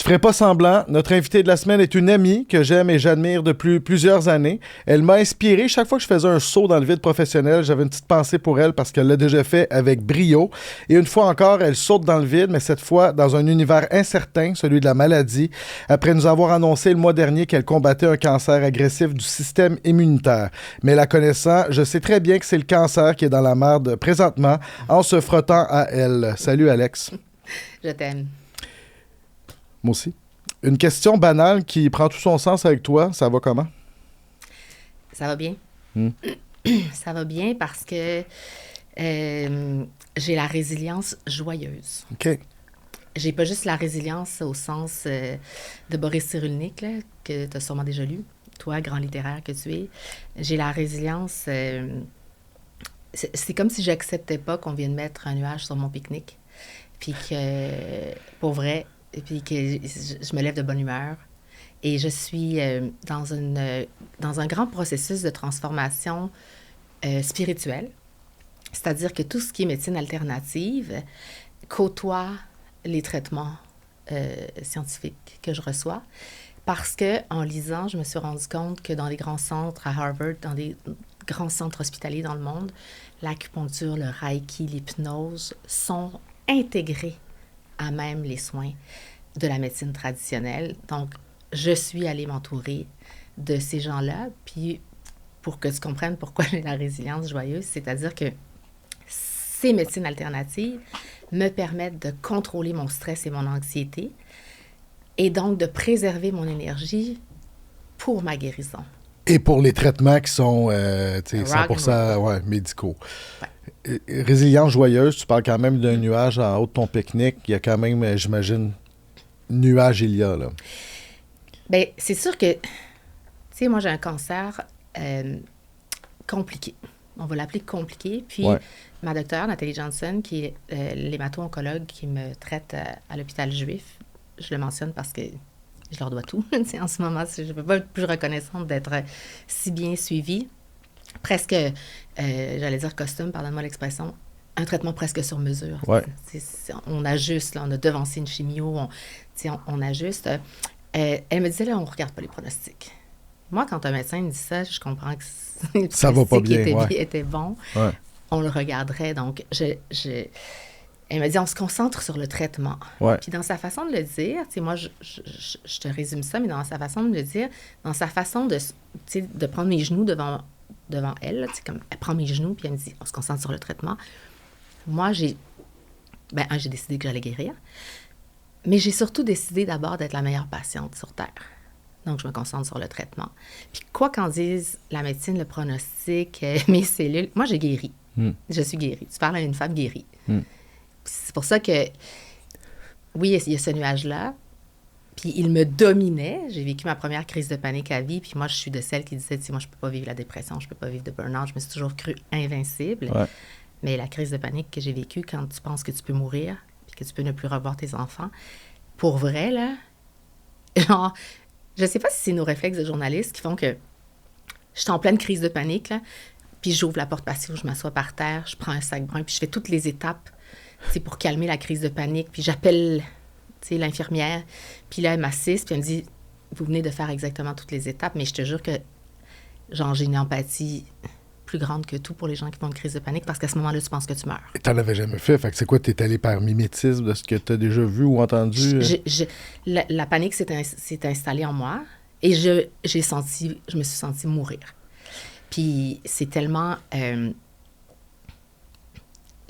ferai pas semblant. Notre invitée de la semaine est une amie que j'aime et j'admire depuis plusieurs années. Elle m'a inspiré. Chaque fois que je faisais un saut dans le vide professionnel, j'avais une petite pensée pour elle parce qu'elle l'a déjà fait avec brio. Et une fois encore, elle saute dans le vide, mais cette fois dans un univers incertain, celui de la maladie, après nous avoir annoncé le mois dernier qu'elle combattait un cancer agressif du système immunitaire. Mais la connaissant, je sais très bien que c'est le cancer qui est dans la merde présentement en se frottant à elle. Salut Alex. Je t'aime. Moi aussi. Une question banale qui prend tout son sens avec toi, ça va comment? Ça va bien. Ça va bien parce que j'ai la résilience joyeuse. OK. J'ai pas juste la résilience au sens de Boris Cyrulnik, là, que tu as sûrement déjà lu, toi, grand littéraire que tu es. J'ai la résilience... c'est comme si j'acceptais pas qu'on vienne mettre un nuage sur mon pique-nique. Puis que, pour vrai... Et puis que je me lève de bonne humeur. Et je suis dans un grand processus de transformation spirituelle. C'est-à-dire que tout ce qui est médecine alternative côtoie les traitements scientifiques que je reçois. Parce qu'en lisant, je me suis rendu compte que dans les grands centres à Harvard, dans des grands centres hospitaliers dans le monde, l'acupuncture, le reiki, l'hypnose sont intégrés à même les soins de la médecine traditionnelle. Donc, je suis allée m'entourer de ces gens-là, puis pour que tu comprennes pourquoi j'ai la résilience joyeuse, c'est-à-dire que ces médecines alternatives me permettent de contrôler mon stress et mon anxiété, et donc de préserver mon énergie pour ma guérison. Et pour les traitements qui sont 100% médicaux. Ouais. Résilience joyeuse, tu parles quand même d'un nuage en haut de ton pique-nique. Il y a quand même, j'imagine, nuage il y a, là. Bien, c'est sûr que, tu sais, moi, j'ai un cancer compliqué. On va l'appeler compliqué. Puis, ma docteure, Nathalie Johnson, qui est l'hémato-oncologue qui me traite à l'hôpital juif, je le mentionne parce que je leur dois tout. En ce moment, je ne peux pas être plus reconnaissante d'être si bien suivie. Presque, j'allais dire costume, pardonne-moi l'expression, un traitement presque sur mesure. Ouais. On ajuste, là, on a devancé une chimio, on ajuste. Elle me disait, là, on ne regarde pas les pronostics. Moi, quand un médecin me dit ça, je comprends que ça va pas bien, était bon. Ouais. On le regarderait. Donc, elle me dit, on se concentre sur le traitement. Ouais. Puis dans sa façon de le dire, moi, je te résume ça, mais dans sa façon de le dire, dans sa façon de prendre mes genoux devant elle, comme elle prend mes genoux, puis elle me dit, on se concentre sur le traitement. Moi, j'ai décidé que j'allais guérir, mais j'ai surtout décidé d'abord d'être la meilleure patiente sur Terre. Donc, je me concentre sur le traitement. Puis quoi qu'en dise la médecine, le pronostic, mes cellules, moi, j'ai guéri. Je suis guérie. Tu parles à une femme guérie. C'est pour ça que, oui, il y a ce nuage-là, puis il me dominait. J'ai vécu ma première crise de panique à vie, puis moi, je suis de celles qui disaient, moi, je peux pas vivre la dépression, je peux pas vivre de burn-out. Je me suis toujours crue invincible. Ouais. Mais la crise de panique que j'ai vécue, quand tu penses que tu peux mourir, puis que tu peux ne plus revoir tes enfants, pour vrai, là, genre, je sais pas si c'est nos réflexes de journalistes qui font que je suis en pleine crise de panique, là, puis j'ouvre la porte patio, je m'assois par terre, je prends un sac brun, puis je fais toutes les étapes, pour calmer la crise de panique, puis j'appelle l'infirmière, puis là, elle m'assiste, puis elle me dit, vous venez de faire exactement toutes les étapes, mais je te jure que, genre, j'ai une empathie plus grande que tout pour les gens qui font une crise de panique, parce qu'à ce moment-là, tu penses que tu meurs. Et t'en avais jamais fait, fait que c'est quoi, t'es allé par mimétisme de ce que t'as déjà vu ou entendu? La panique s'est installée en moi, et je me suis sentie mourir. Puis c'est tellement...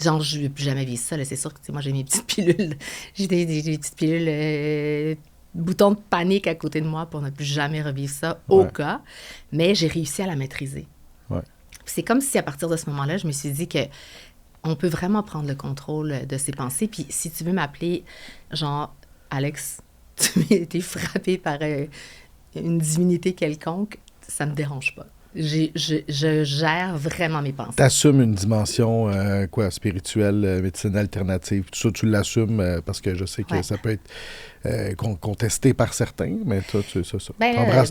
genre, je ne vais plus jamais vivre ça. Là. C'est sûr que moi, j'ai mes petites pilules. J'ai des petites pilules, boutons de panique à côté de moi pour ne plus jamais revivre ça au cas. Mais j'ai réussi à la maîtriser. Ouais. C'est comme si, à partir de ce moment-là, je me suis dit que on peut vraiment prendre le contrôle de ses pensées. Puis si tu veux m'appeler, genre, Alex, tu as été frappé par une divinité quelconque, ça ne me dérange pas. Je gère vraiment mes pensées. T'assumes une dimension spirituelle, médecine alternative. Tout ça, tu l'assumes parce que je sais que ça peut être contesté par certains, mais toi, c'est ça.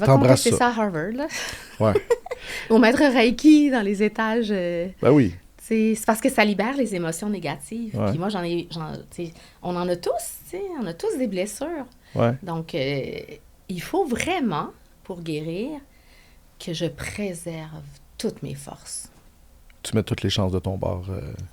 T'embrasses ça. Ça à Harvard, là. Ouais. Au maître Reiki, dans les étages. Ben oui. C'est parce que ça libère les émotions négatives. Ouais. Puis moi, on en a tous, on a tous des blessures. Ouais. Donc, il faut vraiment, pour guérir, que je préserve toutes mes forces. Tu mets toutes les chances de ton bord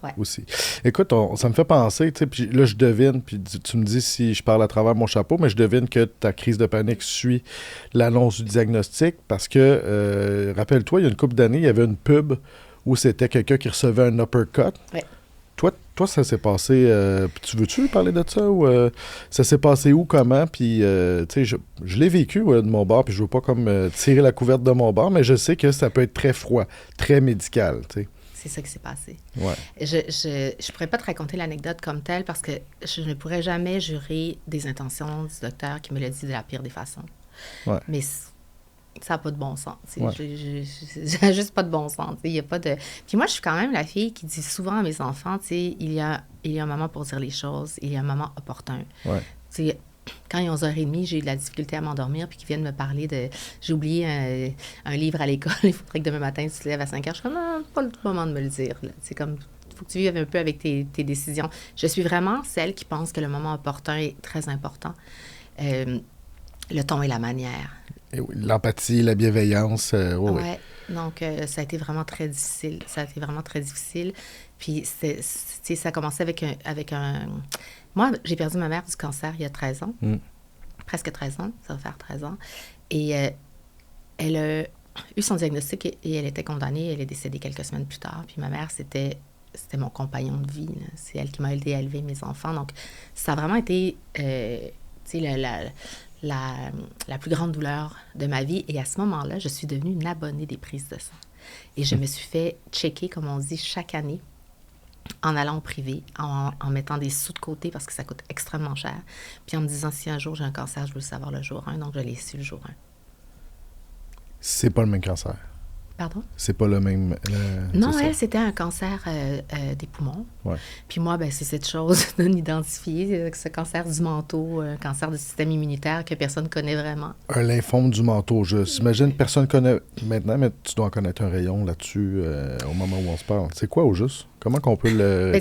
Ouais. aussi. Écoute, ça me fait penser, tu sais, puis là, je devine, puis tu me dis si je parle à travers mon chapeau, mais je devine que ta crise de panique suit l'annonce du diagnostic parce que, rappelle-toi, il y a une couple d'années, il y avait une pub où c'était quelqu'un qui recevait un uppercut. Ouais. Toi, ça s'est passé... tu veux-tu parler de ça? Ou ça s'est passé où, comment? Puis, tu sais, je l'ai vécu de mon bord, puis je veux pas comme tirer la couverte de mon bord, mais je sais que ça peut être très froid, très médical, tu sais. C'est ça qui s'est passé. Ouais. Je pourrais pas te raconter l'anecdote comme telle parce que je ne pourrais jamais jurer des intentions du docteur qui me l'a dit de la pire des façons. Ouais. Mais ça n'a pas de bon sens. Ouais. Ça n'a juste pas de bon sens. Il y a pas de... Puis moi, je suis quand même la fille qui dit souvent à mes enfants, il y a un moment pour dire les choses, il y a un moment opportun. Ouais. Quand il est 11h30, j'ai eu de la difficulté à m'endormir, puis qu'ils viennent me parler de... J'ai oublié un livre à l'école, il faudrait que demain matin, tu te lèves à 5h. Je suis comme, non, pas le moment de me le dire. C'est comme, il faut que tu vives un peu avec tes décisions. Je suis vraiment celle qui pense que le moment opportun est très important. Le ton et la manière. Et oui, l'empathie, la bienveillance, oui. Donc, ça a été vraiment très difficile. Puis, ça a commencé avec un... Moi, j'ai perdu ma mère du cancer il y a 13 ans. Presque 13 ans. Ça va faire 13 ans. Et elle a eu son diagnostic et elle était condamnée. Elle est décédée quelques semaines plus tard. Puis ma mère, c'était mon compagnon de vie. Là. C'est elle qui m'a aidée à élever mes enfants. Donc, ça a vraiment été, la plus grande douleur de ma vie. Et à ce moment-là, je suis devenue une abonnée des prises de sang. Et je me suis fait checker, comme on dit, chaque année, en allant au privé, en mettant des sous de côté parce que ça coûte extrêmement cher. Puis en me disant, si un jour j'ai un cancer, je veux le savoir le jour 1. Donc, je l'ai su le jour 1. C'est pas le même cancer. Pardon? C'est pas le même... non, elle, c'était un cancer des poumons. Ouais. Puis moi, ben, c'est cette chose non identifiée, ce cancer du manteau, un cancer du système immunitaire que personne ne connaît vraiment. Un lymphome du manteau. J'imagine que personne ne connaît maintenant, mais tu dois en connaître un rayon là-dessus au moment où on se parle. C'est quoi au juste? Comment qu'on peut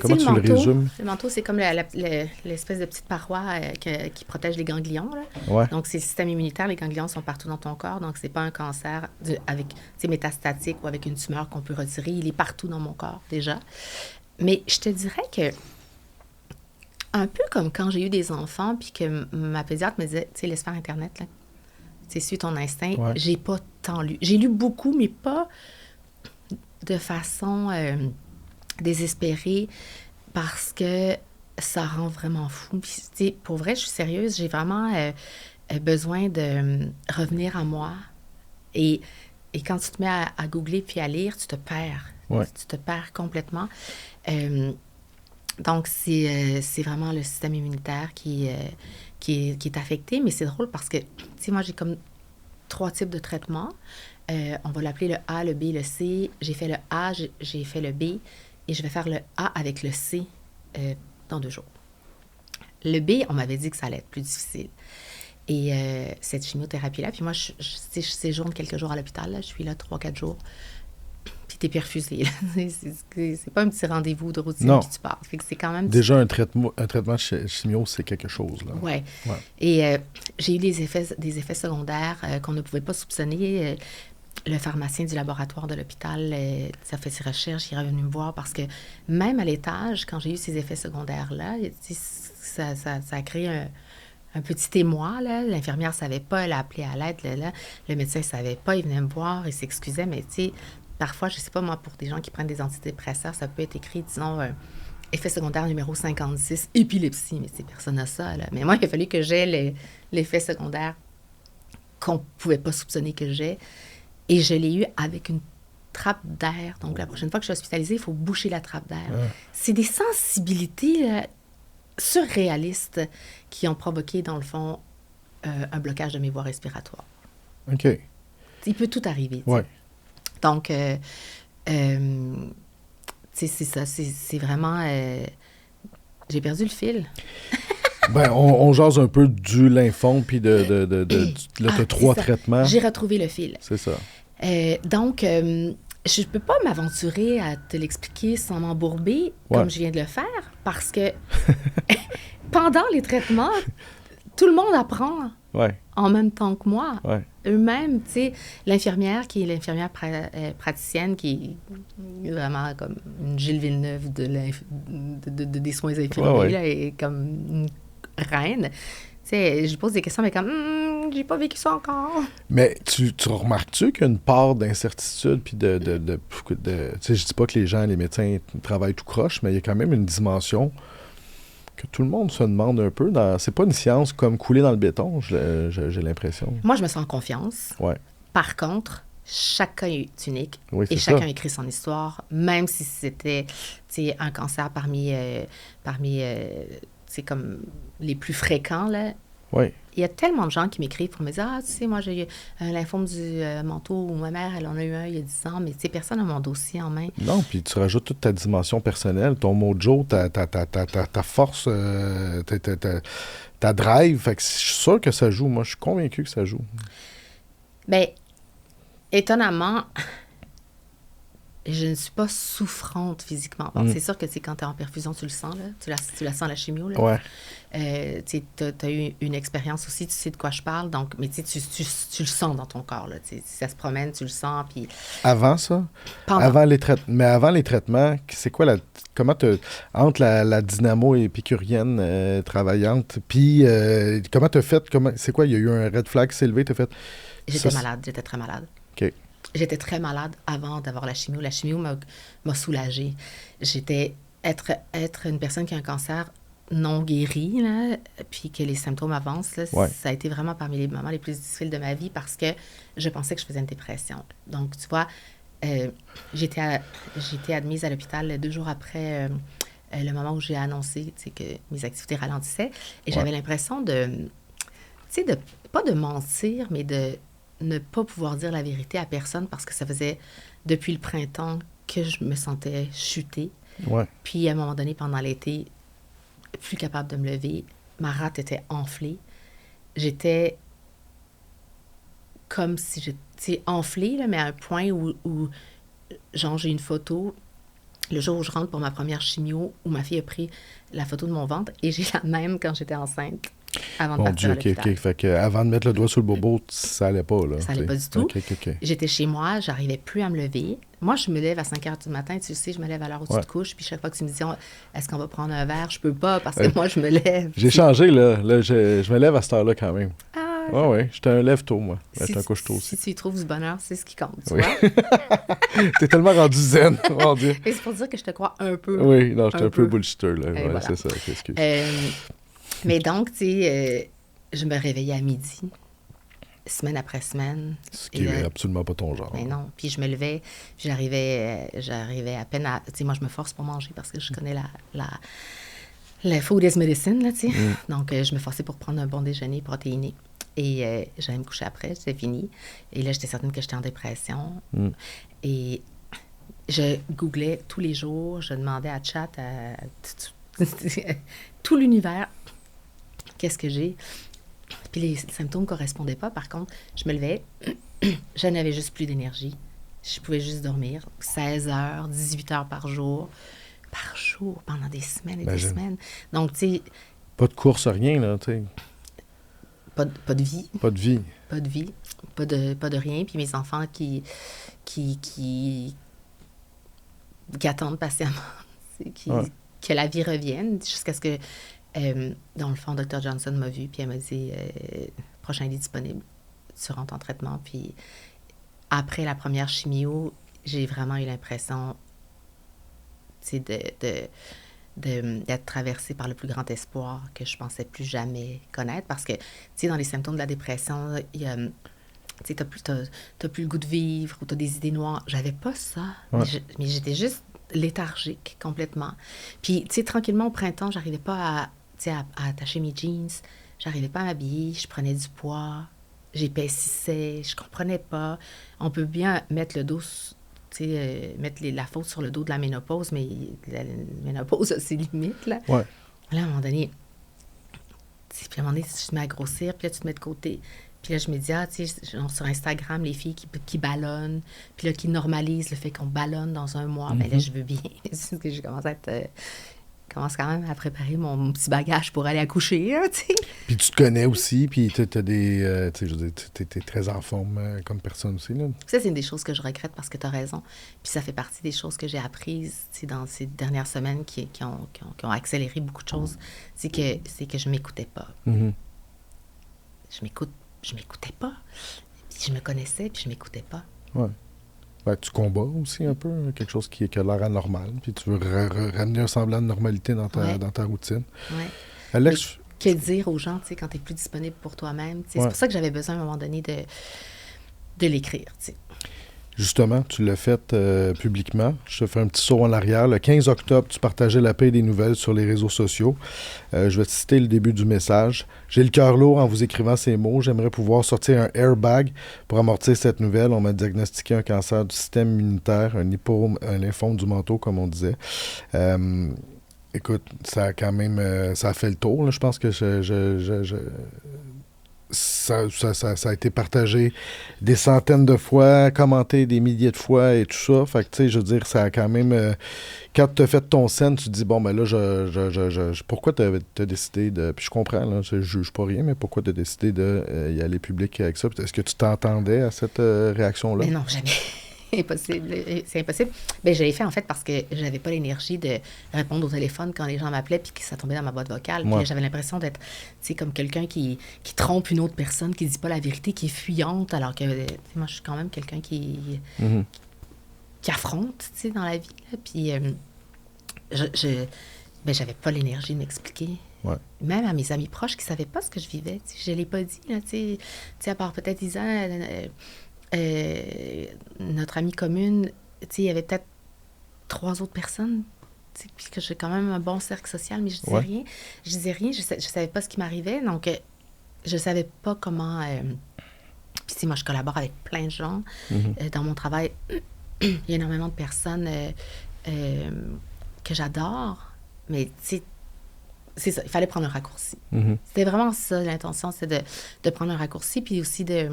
comment tu le résumes? Le manteau, c'est comme l'espèce de petite paroi qui protège les ganglions. Là. Ouais. Donc, c'est le système immunitaire. Les ganglions sont partout dans ton corps. Donc, c'est pas un cancer avec métastatique ou avec une tumeur qu'on peut retirer. Il est partout dans mon corps, déjà. Mais je te dirais que, un peu comme quand j'ai eu des enfants, puis que ma pédiatre me disait, tu sais, laisse faire Internet, là. Tu sais, suis ton instinct. Ouais. J'ai pas tant lu. J'ai lu beaucoup, mais pas de façon désespérée, parce que ça rend vraiment fou. Puis, tu sais, pour vrai, je suis sérieuse, j'ai vraiment besoin de revenir à moi. Et quand tu te mets à googler puis à lire, tu te perds. Ouais. Tu te perds complètement. Donc, c'est vraiment le système immunitaire qui est affecté. Mais c'est drôle parce que, tu sais, moi, j'ai comme 3 types de traitements. On va l'appeler le A, le B, le C. J'ai fait le A, j'ai fait le B. Et je vais faire le A avec le C dans 2 jours. Le B, on m'avait dit que ça allait être plus difficile. Et cette chimiothérapie-là, puis moi, je séjourne quelques jours à l'hôpital. Là, je suis là 3-4 jours. Puis t'es perfusé. C'est pas un petit rendez-vous de routine, puis tu pars. Fait que c'est quand même... Déjà, un traitement de chimio, c'est quelque chose. Oui. Ouais. Et j'ai eu des effets secondaires qu'on ne pouvait pas soupçonner. Le pharmacien du laboratoire de l'hôpital, ça fait ses recherches, il est revenu me voir parce que même à l'étage, quand j'ai eu ces effets secondaires-là, ça a créé un petit émoi. Là. L'infirmière ne savait pas, elle a appelé à l'aide. Là. Le médecin ne savait pas, il venait me voir, il s'excusait, mais tu sais, parfois, je ne sais pas, moi, pour des gens qui prennent des antidépresseurs, ça peut être écrit, disons, effet secondaire numéro 56, épilepsie, mais personne n'a ça. Là. Mais moi, il a fallu que j'aie l'effet secondaire qu'on ne pouvait pas soupçonner que j'ai. Et je l'ai eu avec une trappe d'air. Donc, la prochaine fois que je suis hospitalisée, il faut boucher la trappe d'air. Ouais. C'est des sensibilités surréalistes qui ont provoqué, dans le fond, un blocage de mes voies respiratoires. OK. Il peut tout arriver. Oui. Donc, c'est ça. C'est vraiment... j'ai perdu le fil. Ben, on jase un peu du lymphome, puis de 3 traitements. J'ai retrouvé le fil. C'est ça. Donc, je ne peux pas m'aventurer à te l'expliquer sans m'embourber, comme je viens de le faire, parce que pendant les traitements, tout le monde apprend Ouais, en même temps que moi. ouais. Eux-mêmes, tu sais, l'infirmière qui est l'infirmière praticienne, qui est vraiment comme une Gilles Villeneuve des soins infirmiers, Ouais, ouais. là, et comme une reine. Tu sais, je lui pose des questions, mais comme, j'ai pas vécu ça encore. Mais tu remarques-tu qu'il y a une part d'incertitude puis tu sais, je dis pas que les gens, les médecins travaillent tout croche, mais il y a quand même une dimension que tout le monde se demande un peu. C'est pas une science comme couler dans le béton, j'ai l'impression. Moi, je me sens en confiance. Ouais. Par contre, chacun est unique Oui, et c'est chacun ça. écrit son histoire, même si c'était, tu sais, un cancer c'est comme les plus fréquents, là. Oui. Il y a tellement de gens qui m'écrivent pour me dire, ah, tu sais, moi, j'ai eu un lymphome du manteau, ou ma mère, elle en a eu un il y a 10 ans, mais tu sais, personne n'a mon dossier en main. Non, puis tu rajoutes toute ta dimension personnelle, ton mojo, ta force, ta drive. Fait que je suis sûr que ça joue. Moi, je suis convaincu que ça joue. Bien, étonnamment, je ne suis pas souffrante physiquement. Bon, c'est sûr que c'est quand tu es en perfusion, tu le sens, là. Tu la sens, la chimio, là. Ouais. Tu as eu une expérience aussi, tu sais de quoi je parle, donc, mais tu le sens dans ton corps, là. Si ça se promène, tu le sens, puis... Avant ça? Pendant. Mais avant les traitements, c'est quoi entre la dynamo épicurienne travaillante, puis comment t'as fait? C'est quoi? Il y a eu un red flag qui s'est levé, t'as fait? J'étais malade, j'étais très malade. OK. J'étais très malade avant d'avoir la chimio. La chimio m'a soulagée. Être une personne qui a un cancer non guéri, là, puis que les symptômes avancent, là, Ouais. ça a été vraiment parmi les moments les plus difficiles de ma vie parce que je pensais que je faisais une dépression. Donc, tu vois, j'étais admise à l'hôpital 2 jours après le moment où j'ai annoncé, tu sais, que mes activités ralentissaient. Et j'avais l'impression tu sais, pas de mentir, mais de ne pas pouvoir dire la vérité à personne parce que ça faisait depuis le printemps que je me sentais chutée. Ouais. Puis, à un moment donné, pendant l'été, plus capable de me lever. Ma rate était enflée. J'étais comme si j'étais enflée, là, mais à un point où genre, j'ai une photo, le jour où je rentre pour ma première chimio, où ma fille a pris la photo de mon ventre, et j'ai la même quand j'étais enceinte, avant de Mon partir Dieu, à OK, l'hôpital. OK. Fait que avant de mettre le doigt sur le bobo, ça allait pas, là. Ça allait t'sais. pas du tout. OK. J'étais chez moi, j'arrivais plus à me lever. Moi, je me lève à 5 heures du matin, tu sais, je me lève à l'heure où tu te couches, puis chaque fois que tu me dis, est-ce qu'on va prendre un verre, je peux pas, parce que moi, je me lève. J'ai changé, là. Je me lève à cette heure-là, quand même. Ah, Ouais. J'étais un lève-tôt, moi. J'étais un si, couche-tôt aussi. si tu y trouves du bonheur, c'est ce qui compte, tu Oui. vois. T'es tellement rendu zen, mon Dieu. Et c'est pour dire que je te crois un peu. Oui, non, j'étais un peu peu. bullshitter, là. Ouais, voilà. c'est ça, excuse. Mais donc, tu sais, je me réveillais à midi, semaine après semaine. Ce qui est absolument pas ton genre. Mais non. Puis je me levais, puis j'arrivais à peine à... Tu sais, moi, je me force pour manger parce que je connais la food is medicine, là, tu sais. Donc, je me forçais pour prendre un bon déjeuner protéiné. Et j'allais me coucher après, c'était fini. Et là, j'étais certaine que j'étais en dépression. Et je googlais tous les jours, je demandais à chat, à tout l'univers, qu'est-ce que j'ai. Puis les symptômes ne correspondaient pas. Par contre, je me levais, je n'avais juste plus d'énergie. Je pouvais juste dormir 16 heures, 18 heures par jour, pendant des semaines et des semaines. Donc, tu sais... Pas de course, rien, là, tu sais. Pas de vie. Pas de vie. Pas de vie. Pas de rien. Puis mes enfants qui attendent patiemment que la vie revienne jusqu'à ce que, dans le fond, Dr. Johnson m'a vu, puis elle m'a dit prochain lit disponible, tu rentres en traitement. Puis après la première chimio, j'ai vraiment eu l'impression d'être traversée par le plus grand espoir que je pensais plus jamais connaître. Parce que, tu sais, dans les symptômes de la dépression, il y a... Tu sais, t'as plus le goût de vivre ou t'as des idées noires. J'avais pas ça. Ouais. Mais j'étais juste léthargique complètement. Puis, tu sais, tranquillement, au printemps, j'arrivais pas à attacher mes jeans. J'arrivais pas à m'habiller. Je prenais du poids. J'épaississais. Je comprenais pas. On peut bien mettre le dos... mettre la faute sur le dos de la ménopause, mais la ménopause a ses limites, là. Ouais. Là, à un moment donné, puis à un moment donné, tu te mets à grossir, puis là, tu te mets de côté. Puis là, je me dis, tu sais, sur Instagram, les filles qui ballonnent, puis là, qui normalisent le fait qu'on ballonne dans un mois. Mais là, je veux bien. C'est que j'ai commencé à être commence quand même à préparer mon petit bagage pour aller accoucher, hein, tu sais. Puis tu te connais aussi, puis t'as des... tu sais, je veux dire, t'es très en forme comme personne aussi, là. Ça, c'est une des choses que je regrette parce que tu as raison. Puis ça fait partie des choses que j'ai apprises, tu sais, dans ces dernières semaines qui ont accéléré beaucoup de choses. C'est que je m'écoutais pas. Mhm. Je m'écoutais pas. Puis je me connaissais, puis je m'écoutais pas. Ouais. Ben, tu combats aussi un peu, quelque chose qui a l'air anormal, puis tu veux ramener un semblant de normalité dans ta routine. Ouais. Alex... Que dire aux gens, tu sais, quand tu n'es plus disponible pour toi-même. C'est pour ça que j'avais besoin, à un moment donné, de l'écrire, tu sais. Justement, tu l'as fait publiquement. Je te fais un petit saut en arrière. Le 15 octobre, tu partageais la paix des nouvelles sur les réseaux sociaux. Je vais te citer le début du message. « J'ai le cœur lourd en vous écrivant ces mots. J'aimerais pouvoir sortir un airbag pour amortir cette nouvelle. On m'a diagnostiqué un cancer du système immunitaire, un lymphome du manteau, comme on disait. » Écoute, ça a quand même... ça a fait le tour, là. Je pense que ça a été partagé des centaines de fois, commenté des milliers de fois et tout ça. Fait que, tu sais, je veux dire, ça a quand même... quand tu as fait ton scène, tu te dis, bon, ben là, pourquoi tu as décidé de... Puis je comprends, là, je juge pas rien, mais pourquoi tu as décidé d'y aller public avec ça? Est-ce que tu t'entendais à cette réaction-là? Mais non, jamais. Impossible. C'est impossible. Bien, je l'ai fait, en fait, parce que je n'avais pas l'énergie de répondre au téléphone quand les gens m'appelaient puis que ça tombait dans ma boîte vocale. Puis j'avais l'impression d'être, tu sais, comme quelqu'un qui trompe une autre personne, qui ne dit pas la vérité, qui est fuyante, alors que, moi, je suis quand même quelqu'un qui affronte, tu sais, dans la vie. Là. Puis, j'avais pas l'énergie de m'expliquer. Ouais. Même à mes amis proches qui ne savaient pas ce que je vivais. Je ne l'ai pas dit, là, tu sais, à part peut-être Isa... notre amie commune, tu sais, il y avait peut-être 3 autres personnes, tu sais, puis que j'ai quand même un bon cercle social, mais je disais rien. Je disais rien, je savais pas ce qui m'arrivait, donc je savais pas comment... Puis, tu sais, moi, je collabore avec plein de gens. Dans mon travail, il y a énormément de personnes que j'adore, mais, tu sais, c'est ça, il fallait prendre un raccourci. C'était vraiment ça, l'intention, c'est de prendre un raccourci, puis aussi de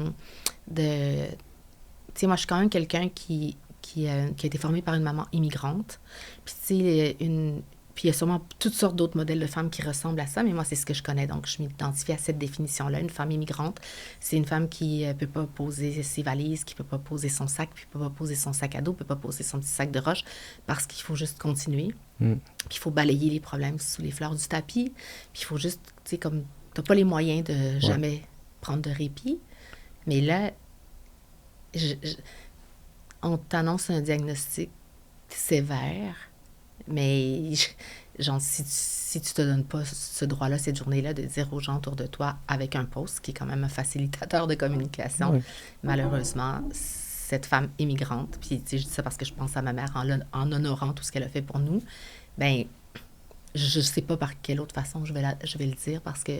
tu sais, moi, je suis quand même quelqu'un qui a été formé par une maman immigrante. Puis, tu sais, puis il y a sûrement toutes sortes d'autres modèles de femmes qui ressemblent à ça, mais moi, c'est ce que je connais. Donc, je m'identifie à cette définition-là. Une femme immigrante, c'est une femme qui ne peut pas poser ses valises, qui ne peut pas poser son sac, puis ne peut pas poser son sac à dos, ne peut pas poser son petit sac de roche, parce qu'il faut juste continuer. Puis, il faut balayer les problèmes sous les fleurs du tapis. Puis, il faut juste, tu sais, comme, tu n'as pas les moyens de jamais prendre de répit. Mais là, on t'annonce un diagnostic sévère, mais genre, si tu te donnes pas ce droit-là, cette journée-là, de dire aux gens autour de toi avec un post, qui est quand même un facilitateur de communication, malheureusement, cette femme immigrante, puis tu sais, je dis ça parce que je pense à ma mère en honorant tout ce qu'elle a fait pour nous, ben je sais pas par quelle autre façon je vais le dire, parce que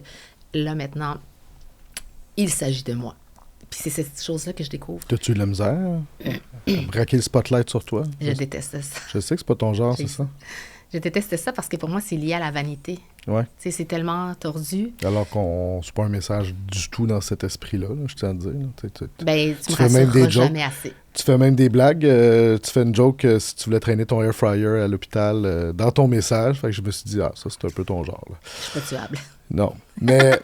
là, maintenant, il s'agit de moi. Puis c'est cette chose-là que je découvre. T'as-tu de la misère? Braquer le spotlight sur toi? Je déteste ça. Je sais que c'est pas ton genre, c'est ça? Je déteste ça parce que pour moi, c'est lié à la vanité. Ouais. Tu sais, c'est tellement tordu. Alors c'est pas un message du tout dans cet esprit-là, là, je tiens à te dire. Ben, tu me rassureras jamais assez. Tu fais même des blagues. Tu fais une joke si tu voulais traîner ton air fryer à l'hôpital dans ton message. Fait que je me suis dit, ça, c'est un peu ton genre. Là. Je suis pas tuable. Non. Mais...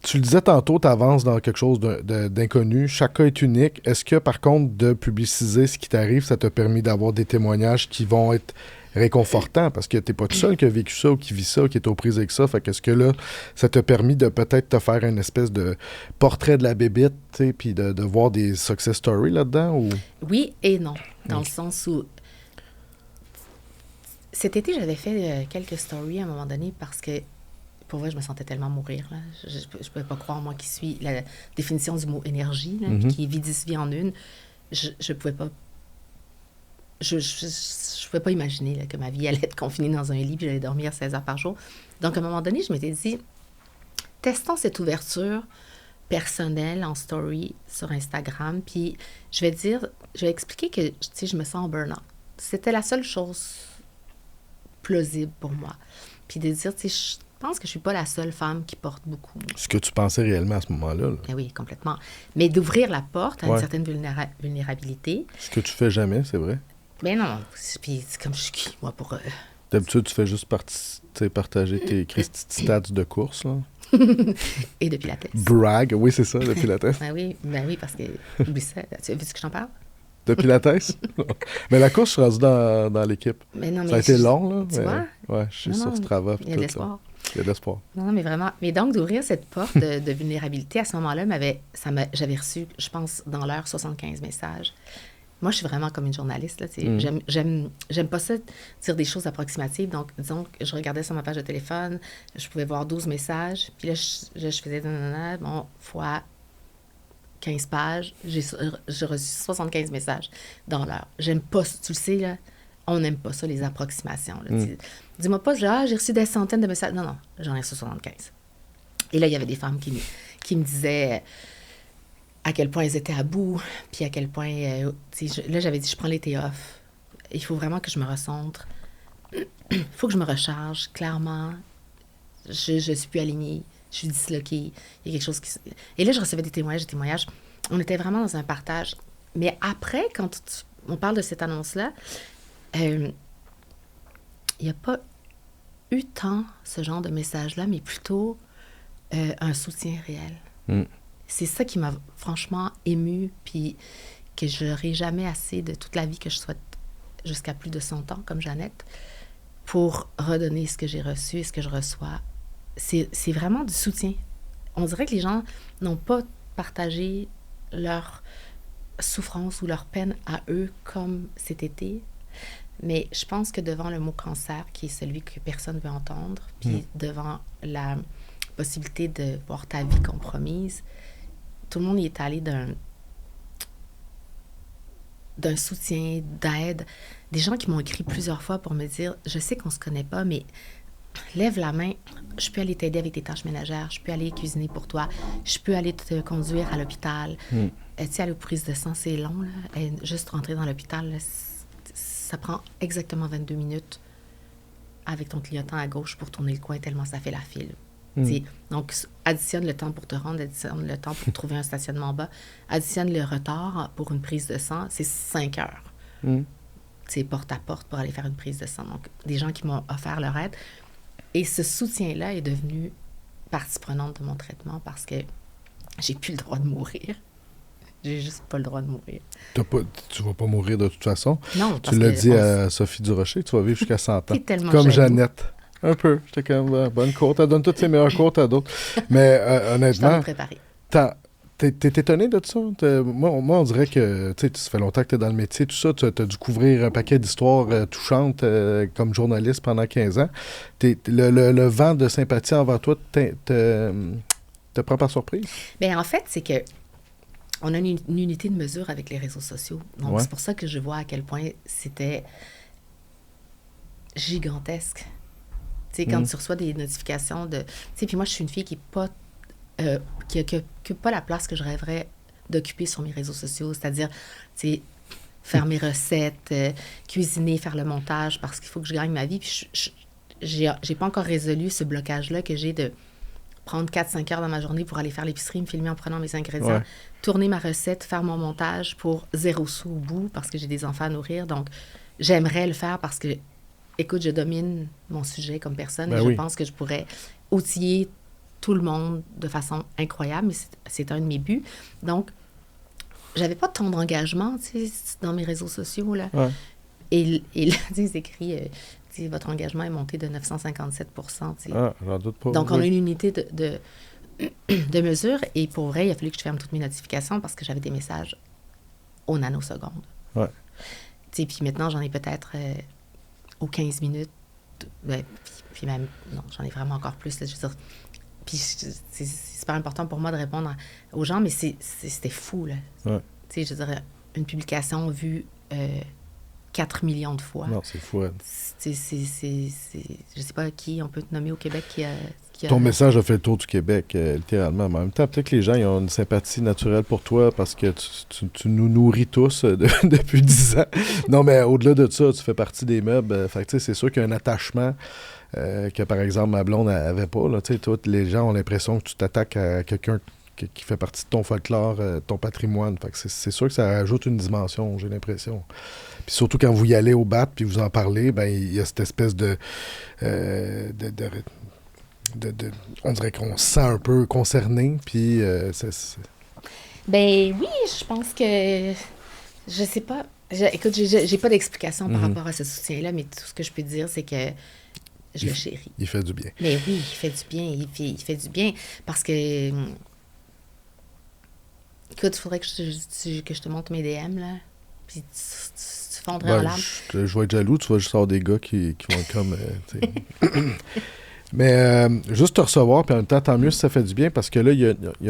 Tu le disais tantôt, tu avances dans quelque chose d'inconnu. Chaque cas est unique. Est-ce que, par contre, de publiciser ce qui t'arrive, ça t'a permis d'avoir des témoignages qui vont être réconfortants? Parce que t'es pas tout seul qui a vécu ça ou qui vit ça ou qui est aux prises avec ça. Fait qu'est-ce que là, ça t'a permis de peut-être te faire une espèce de portrait de la bébite, tu sais, puis de voir des success stories là-dedans? Ou... Oui et non. Dans le sens où... Cet été, j'avais fait quelques stories à un moment donné parce que pour vrai, je me sentais tellement mourir. Là. Je ne pouvais pas croire, moi qui suis la définition du mot énergie, là, qui est vie 10 vies en une. Je pouvais pas... Je pouvais pas imaginer là, que ma vie allait être confinée dans un lit puis j'allais dormir 16 heures par jour. Donc, à un moment donné, je m'étais dit, testons cette ouverture personnelle en story sur Instagram. Puis, je vais expliquer que, tu sais, je me sens en burn-out. C'était la seule chose plausible pour moi. Puis de dire, tu sais, je pense que je suis pas la seule femme qui porte beaucoup. Ce que tu pensais réellement à ce moment-là. Là. Oui, complètement. Mais d'ouvrir la porte à une certaine vulnérabilité. Ce que tu fais jamais, c'est vrai. Mais non. Puis c'est comme je suis qui, moi, pour D'habitude, tu fais juste partager tes stats de course, là. Et de Pilates. Brag, oui, c'est ça, de Pilates. Ben oui, parce que, oublie ça. Tu as vu ce que je t'en parle? De Pilates? Mais la course, je suis rendu dans l'équipe. Mais non, mais ça a été long, là. Tu vois? Ouais, je suis sur Strava. Il y a de l'espoir. Il y a de l'espoir. Non, mais vraiment. Mais donc, d'ouvrir cette porte de vulnérabilité, à ce moment-là, j'avais reçu, je pense, dans l'heure, 75 messages. Moi, je suis vraiment comme une journaliste. Là, j'aime pas ça, dire des choses approximatives. Donc, disons que je regardais sur ma page de téléphone, je pouvais voir 12 messages. Puis là, je faisais fois 15 pages. J'ai reçu 75 messages dans l'heure. J'aime pas, tu le sais, là, on n'aime pas ça, les approximations. Là, dis-moi pas, j'ai reçu des centaines de messages. Non, j'en ai reçu 75. Et là, il y avait des femmes qui me disaient à quel point elles étaient à bout, puis à quel point... là, j'avais dit, je prends l'été off. Il faut vraiment que je me recentre. Il faut que je me recharge, clairement. Je suis plus alignée. Je suis disloquée. Il y a quelque chose qui... Et là, je recevais des témoignages. On était vraiment dans un partage. Mais après, quand on parle de cette annonce-là, il n'y a pas eu tant ce genre de message-là, mais plutôt un soutien réel. C'est ça qui m'a franchement émue, puis que je n'aurai jamais assez de toute la vie que je souhaite jusqu'à plus de 100 ans, comme Jeannette, pour redonner ce que j'ai reçu et ce que je reçois. C'est vraiment du soutien. On dirait que les gens n'ont pas partagé leur souffrance ou leur peine à eux comme cet été, mais je pense que devant le mot cancer, qui est celui que personne ne veut entendre, puis devant la possibilité de voir ta vie compromise, tout le monde y est allé d'un soutien, d'aide. Des gens qui m'ont écrit plusieurs fois pour me dire, je sais qu'on se connaît pas, mais lève la main, je peux aller t'aider avec tes tâches ménagères, je peux aller cuisiner pour toi, je peux aller te conduire à l'hôpital. Tu sais, aller aux prises de sang, c'est long, là. Et juste rentrer dans l'hôpital, là, ça prend exactement 22 minutes avec ton clignotant à gauche pour tourner le coin tellement ça fait la file. Donc, additionne le temps pour te rendre, additionne le temps pour trouver un stationnement bas, additionne le retard pour une prise de sang, c'est 5 heures. C'est porte à porte pour aller faire une prise de sang. Donc, des gens qui m'ont offert leur aide. Et ce soutien-là est devenu partie prenante de mon traitement parce que j'ai plus le droit de mourir. J'ai juste pas le droit de mourir. Tu vas pas mourir de toute façon. Non, tu l'as dit à Sophie Durocher, tu vas vivre jusqu'à 100 ans. T'es tellement comme jaloux. Jeannette. Un peu. J'étais comme, bonne courte. Elle donne toutes ses meilleures courtes à d'autres. Mais honnêtement... Je t'en ai préparé. T'es étonné de ça? Moi, on dirait que ça fait longtemps que t'es dans le métier, tout ça. T'as dû couvrir un paquet d'histoires touchantes comme journaliste pendant 15 ans. Le vent de sympathie envers toi te prend par surprise? Bien, en fait, c'est que on a une unité de mesure avec les réseaux sociaux. Donc, c'est pour ça que je vois à quel point c'était gigantesque. Tu sais, quand tu reçois des notifications de... Tu sais, puis moi, je suis une fille qui n'est pas... qui n'a pas la place que je rêverais d'occuper sur mes réseaux sociaux. C'est-à-dire, tu sais, faire mes recettes, cuisiner, faire le montage, parce qu'il faut que je gagne ma vie. Puis j'ai pas encore résolu ce blocage-là que j'ai de prendre 4-5 heures dans ma journée pour aller faire l'épicerie, me filmer en prenant mes ingrédients, tourner ma recette, faire mon montage pour 0 sous au bout, parce que j'ai des enfants à nourrir. Donc, j'aimerais le faire parce que écoute, je domine mon sujet comme personne et je pense que je pourrais outiller tout le monde de façon incroyable, mais c'est un de mes buts. Donc, j'avais pas tant d'engagement, tu sais, dans mes réseaux sociaux, là. Et là, c'est écrit, votre engagement est monté de 957 %. J'en doute pas. Donc, on a une unité de mesure et pour vrai, il a fallu que je ferme toutes mes notifications parce que j'avais des messages aux nanosecondes. Tu sais, puis maintenant, j'en ai peut-être... aux 15 minutes, puis même, non, j'en ai vraiment encore plus, là, je veux dire, puis c'est super important pour moi de répondre aux gens, mais c'était fou, là. Tu sais, je veux dire, une publication vue 4 millions de fois. Non, c'est fou. Je sais pas qui, on peut te nommer au Québec qui a... Ton message a fait le tour du Québec, littéralement. Mais en même temps, peut-être que les gens ils ont une sympathie naturelle pour toi parce que tu nous nourris tous depuis 10 ans. Non, mais au-delà de ça, tu fais partie des meubles. Fait que, c'est sûr qu'il y a un attachement que, par exemple, ma blonde n'avait pas. Là, toi, les gens ont l'impression que tu t'attaques à quelqu'un qui fait partie de ton folklore, ton patrimoine. Fait que c'est sûr que ça ajoute une dimension, j'ai l'impression. Puis surtout quand vous y allez au BAT puis vous en parlez, ben il y a cette espèce on dirait qu'on se sent un peu concerné, puis Ben oui, je pense que... Je sais pas. Écoute, j'ai pas d'explication par rapport à ce soutien-là, mais tout ce que je peux dire, c'est que je le chéris. Il fait du bien. Mais oui, il fait du bien. Il fait du bien parce que... Écoute, il faudrait que je te montre mes DM, là. Puis tu fondrais en larmes. Je vais être jaloux, tu vas juste avoir des gars qui vont être comme... tu sais. Mais juste te recevoir, puis en même temps, tant mieux si ça fait du bien, parce que là,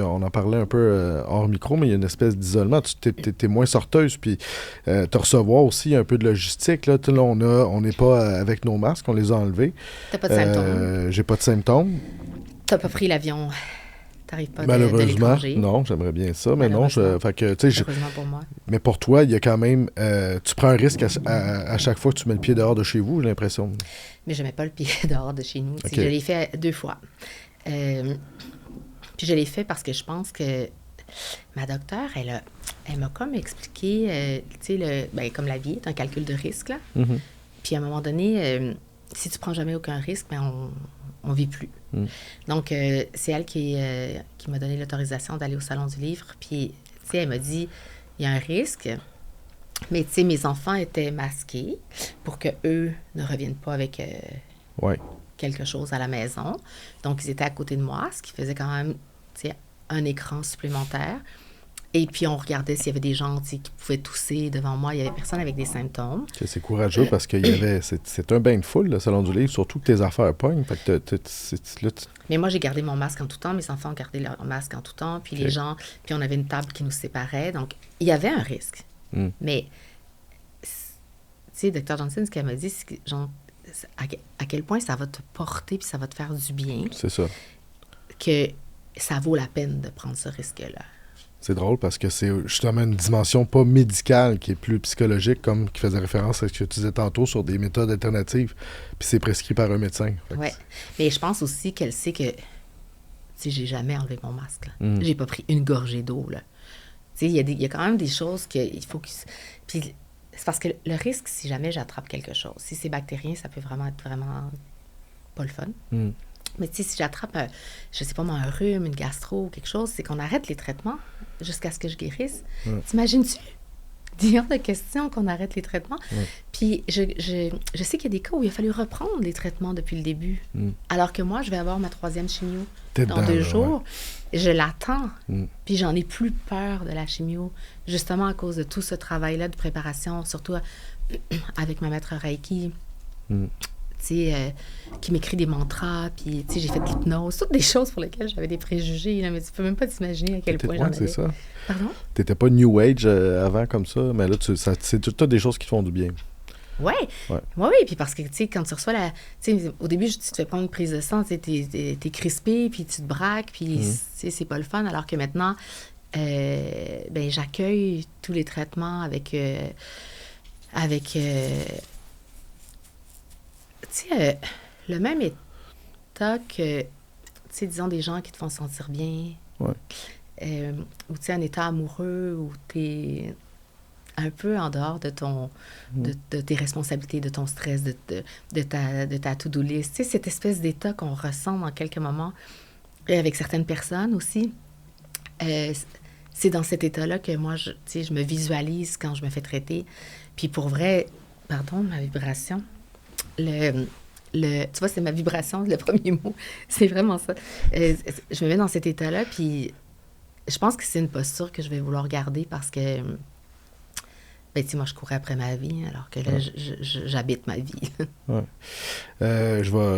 on en parlait un peu hors micro, mais il y a une espèce d'isolement. Tu t'es moins sorteuse, puis te recevoir aussi, il y a un peu de logistique. Là, on n'est pas avec nos masques, on les a enlevés. T'as pas de symptômes? J'ai pas de symptômes. T'as pas pris l'avion? T'arrives pas Malheureusement, de l'étranger? non, j'aimerais bien ça, mais non. Fait que, tu sais, Heureusement pour moi. mais pour toi, il y a quand même... tu prends un risque à chaque fois que tu mets le pied dehors de chez vous, j'ai l'impression. Mais je mets pas le pied dehors de chez nous. Okay. Je l'ai fait 2 fois. Puis je l'ai fait parce que je pense que ma docteure, elle m'a comme expliqué, tu sais, comme la vie est un calcul de risque, là. Mm-hmm. Puis à un moment donné, si tu prends jamais aucun risque, ben on vit plus. Mm. Donc, c'est elle qui m'a donné l'autorisation d'aller au Salon du Livre. Puis, tu sais, elle m'a dit, il y a un risque, mais tu sais, mes enfants étaient masqués pour qu'eux ne reviennent pas avec quelque chose à la maison. Donc, ils étaient à côté de moi, ce qui faisait quand même, tu sais, un écran supplémentaire. Et puis, on regardait s'il y avait des gens qui pouvaient tousser devant moi. Il n'y avait personne avec des symptômes. C'est courageux parce qu'il y avait... C'est un bain de foule, le Salon du Livre, surtout que tes affaires pognent. Fait que Mais moi, j'ai gardé mon masque en tout temps. Mes enfants ont gardé leur masque en tout temps. Puis les gens... Puis on avait une table qui nous séparait. Donc, il y avait un risque. Mm. Mais, tu sais, Dr. Johnson, ce qu'elle m'a dit, c'est que, genre, à quel point ça va te porter puis ça va te faire du bien. C'est ça. Que ça vaut la peine de prendre ce risque-là. C'est drôle parce que c'est justement une dimension pas médicale qui est plus psychologique, comme qui faisait référence à ce que tu disais tantôt sur des méthodes alternatives. Puis c'est prescrit par un médecin. Oui. Mais je pense aussi qu'elle sait que, tu sais, j'ai jamais enlevé mon masque. Là. J'ai pas pris une gorgée d'eau. Là. Tu sais, il y a quand même des choses qu'il faut que... Puis c'est parce que le risque, si jamais j'attrape quelque chose, si c'est bactérien, ça peut vraiment être vraiment pas le fun. Mm. Mais tu sais, si j'attrape, je sais pas moi, un rhume, une gastro, quelque chose, c'est qu'on arrête les traitements jusqu'à ce que je guérisse. T'imagines-tu? Il y a de question qu'on arrête les traitements. Puis je sais qu'il y a des cas où il a fallu reprendre les traitements depuis le début. Alors que moi, je vais avoir ma 3e chimio dans 2 jours. Ouais. Je l'attends. Puis j'en ai plus peur de la chimio, justement à cause de tout ce travail-là de préparation, surtout avec ma maître Reiki. Qui m'écrit des mantras, puis j'ai fait de l'hypnose, toutes des choses pour lesquelles j'avais des préjugés, là, mais tu peux même pas t'imaginer à quel point j'en avais. C'est ça. Pardon? T'étais pas New Age avant comme ça, mais là, c'est toutes des choses qui te font du bien. Oui, puis parce que, tu sais, quand tu reçois au début, tu te fais prendre une prise de sang, tu sais, t'es crispé, puis tu te braques, puis, tu sais, c'est pas le fun, alors que maintenant, ben, j'accueille tous les traitements avec tu sais, le même état que, tu sais, disons, des gens qui te font sentir bien. Ouais. Ou, tu sais, un état amoureux où tu es un peu en dehors de de tes responsabilités, de ton stress, de ta to-do list. Tu sais, cette espèce d'état qu'on ressent dans quelques moments, et avec certaines personnes aussi. C'est dans cet état-là que moi, tu sais, je me visualise quand je me fais traiter. Puis pour vrai, pardon, ma vibration... tu vois, c'est ma vibration, le premier mot. C'est vraiment ça. Je me mets dans cet état-là, puis je pense que c'est une posture que je vais vouloir garder parce que, ben, tu sais, moi, je courais après ma vie, alors que là, j'habite ma vie.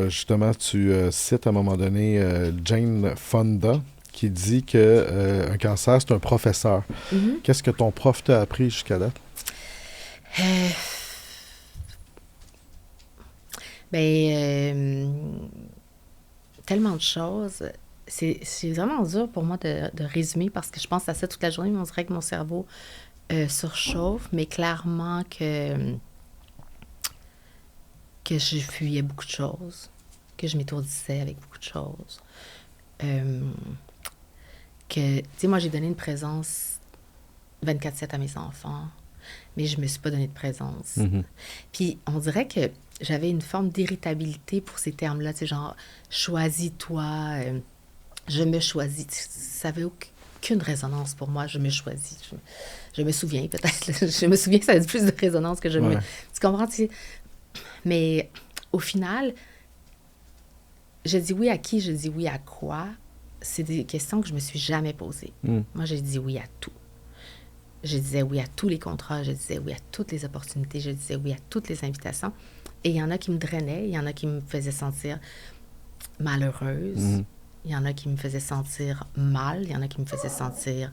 Justement, tu cites à un moment donné Jane Fonda qui dit que un cancer, c'est un professeur. Mm-hmm. Qu'est-ce que ton prof t'a appris jusqu'à date? Tellement de choses. C'est vraiment dur pour moi de résumer parce que je pense à ça toute la journée, mais on dirait que mon cerveau surchauffe, mais clairement que je fuyais beaucoup de choses, que je m'étourdissais avec beaucoup de choses, que, tu sais, moi, j'ai donné une présence 24/7 à mes enfants, mais je me suis pas donné de présence. Puis on dirait que j'avais une forme d'irritabilité pour ces termes-là, tu sais, genre « choisis-toi je me choisis ». Ça avait aucune résonance pour moi, je me choisis. Je me souviens peut-être, je me souviens que ça avait plus de résonance que je me... Tu comprends? Tu sais? Mais au final, je dis oui à qui, je dis oui à quoi, c'est des questions que je me suis jamais posées. Moi, j'ai dit oui à tout. Je disais oui à tous les contrats, je disais oui à toutes les opportunités, je disais oui à toutes les invitations. Et il y en a qui me drainaient, il y en a qui me faisaient sentir malheureuse, il y en a qui me faisaient sentir mal, il y en a qui me faisaient sentir...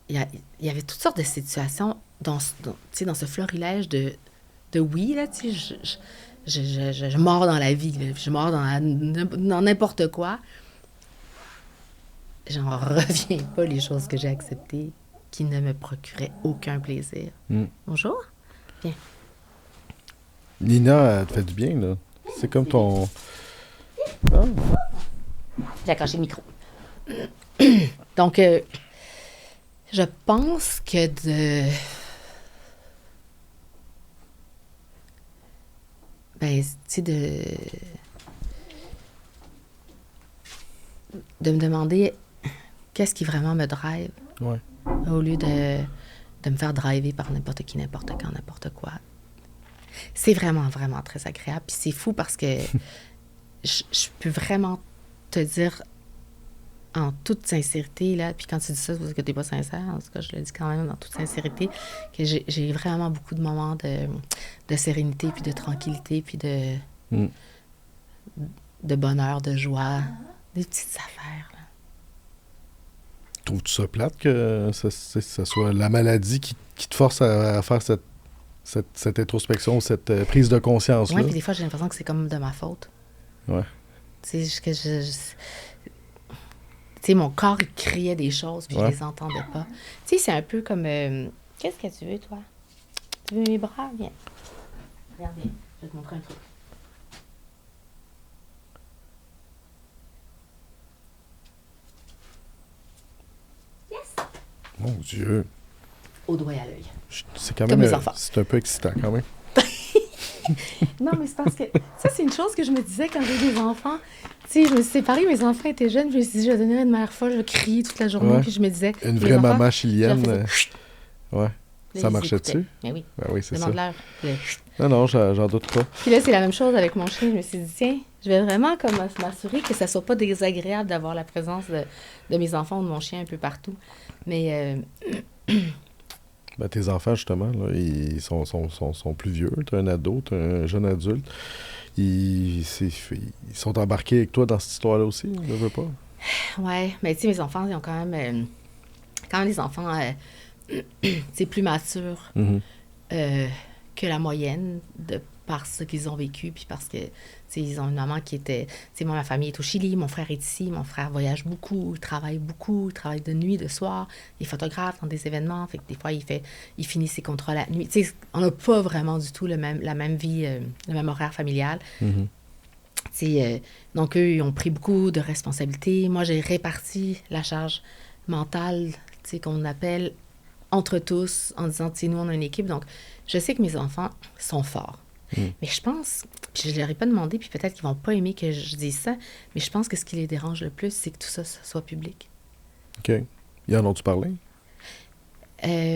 Il y avait toutes sortes de situations dans ce florilège de oui, là, tu sais, je mords dans la vie, là, je mords dans n'importe quoi. J'en reviens pas les choses que j'ai acceptées qui ne me procuraient aucun plaisir. Bonjour. Bien. Nina, elle te fait du bien, là. C'est comme ton... Ah. J'ai accroché le micro. Donc, je pense que ben, tu sais, de me demander qu'est-ce qui vraiment me drive, au lieu de me faire driver par n'importe qui, n'importe quand, n'importe quoi. C'est vraiment, vraiment très agréable. Puis c'est fou parce que je peux vraiment te dire en toute sincérité, là, puis quand tu dis ça, c'est parce que t'es pas sincère, en tout cas, je le dis quand même en toute sincérité, que j'ai vraiment beaucoup de moments de sérénité, puis de tranquillité, puis de bonheur, de joie, des petites affaires, là. Trouves-tu ça plate que ça soit la maladie qui te force à faire cette introspection, cette prise de conscience-là? Oui, puis des fois, j'ai l'impression que c'est comme de ma faute. Ouais. Tu sais, que tu sais, mon corps, il criait des choses, puis je les entendais pas. Tu sais, c'est un peu comme... Qu'est-ce que tu veux, toi? Tu veux mes bras? Viens. Regarde bien. Je vais te montrer un truc. Yes! Mon Dieu! Au doigt et à l'œil. C'est quand Comme même... mes enfants. C'est un peu excitant, quand même. Non, mais c'est parce que... Ça, c'est une chose que je me disais quand j'ai des enfants. Tu sais, je me suis séparée, mes enfants étaient jeunes, je me suis dit, je vais devenir une mère folle, je criais toute la journée, puis je me disais... Une vraie maman chilienne. Là, ça marchait-tu? Mais oui. Ben oui, c'est ça. Demande-leur. Non, j'en doute pas. Puis là, c'est la même chose avec mon chien. Je me suis dit, tiens, je vais vraiment comme m'assurer que ça soit pas désagréable d'avoir la présence de mes enfants ou de mon chien un peu partout. Mais... Ben, tes enfants, justement, là, ils sont plus vieux. Tu as un ado, tu as un jeune adulte. Ils sont embarqués avec toi dans cette histoire-là aussi, ne veux pas? Ouais, mais tu sais, mes enfants, ils ont quand même des enfants, c'est plus matures que la moyenne, de par ce qu'ils ont vécu, puis parce que, tu sais, ils ont une maman qui était... Tu sais, moi, ma famille est au Chili, mon frère est ici, mon frère voyage beaucoup, il travaille de nuit, de soir, il est photographe dans des événements, fait que des fois, il finit ses contrats la nuit. Tu sais, on n'a pas vraiment du tout la même vie, le même horaire familial. Donc, eux, ils ont pris beaucoup de responsabilités. Moi, j'ai réparti la charge mentale, qu'on appelle entre tous, en disant, nous, on a une équipe. Donc, je sais que mes enfants sont forts. Mais je pense, puis je ne leur ai pas demandé, puis peut-être qu'ils ne vont pas aimer que je dise ça, mais je pense que ce qui les dérange le plus, c'est que tout ça soit public. OK. Ils en ont-tu parlé? Mais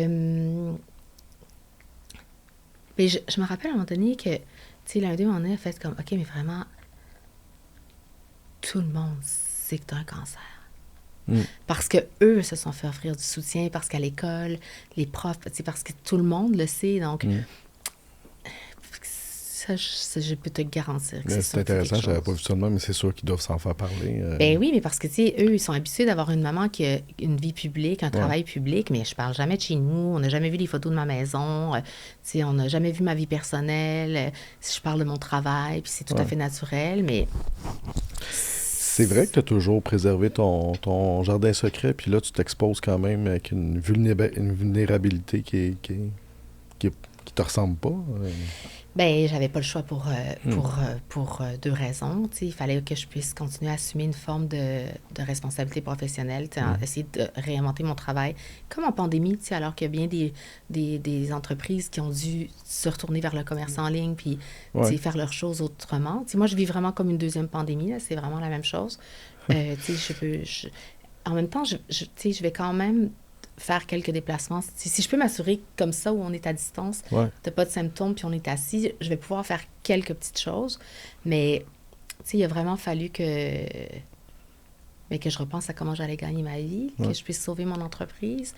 je me rappelle à un moment donné que, tu sais, l'un d'eux en a fait comme, OK, mais vraiment, tout le monde sait que tu as un cancer. Parce que eux se sont fait offrir du soutien, parce qu'à l'école, les profs, parce que tout le monde le sait. Donc, ça, je peux te garantir que c'est intéressant, je n'avais pas vu ça de même, mais c'est sûr qu'ils doivent s'en faire parler. Ben oui, mais parce que, tu sais, eux, ils sont habitués d'avoir une maman qui a une vie publique, un travail public, mais je parle jamais de chez nous, on n'a jamais vu les photos de ma maison, tu sais, on n'a jamais vu ma vie personnelle, si je parle de mon travail, puis c'est tout à fait naturel, mais... C'est vrai que tu as toujours préservé ton jardin secret, puis là, tu t'exposes quand même avec une vulnérabilité qui te ressemble pas. Ben, j'avais pas le choix pour 2 raisons. Tu sais, il fallait que je puisse continuer à assumer une forme de responsabilité professionnelle, tu sais, essayer de réinventer mon travail. Comme en pandémie, tu sais, alors qu'il y a bien des entreprises qui ont dû se retourner vers le commerce en ligne puis tu sais, faire leurs choses autrement. Tu sais, moi, je vis vraiment comme une deuxième pandémie, là, c'est vraiment la même chose. Tu sais, en même temps, tu sais, je vais quand même faire quelques déplacements. Si je peux m'assurer comme ça, où on est à distance, t'as pas de symptômes, puis on est assis, je vais pouvoir faire quelques petites choses. Mais, tu sais, il a vraiment fallu que je repense à comment j'allais gagner ma vie, que je puisse sauver mon entreprise.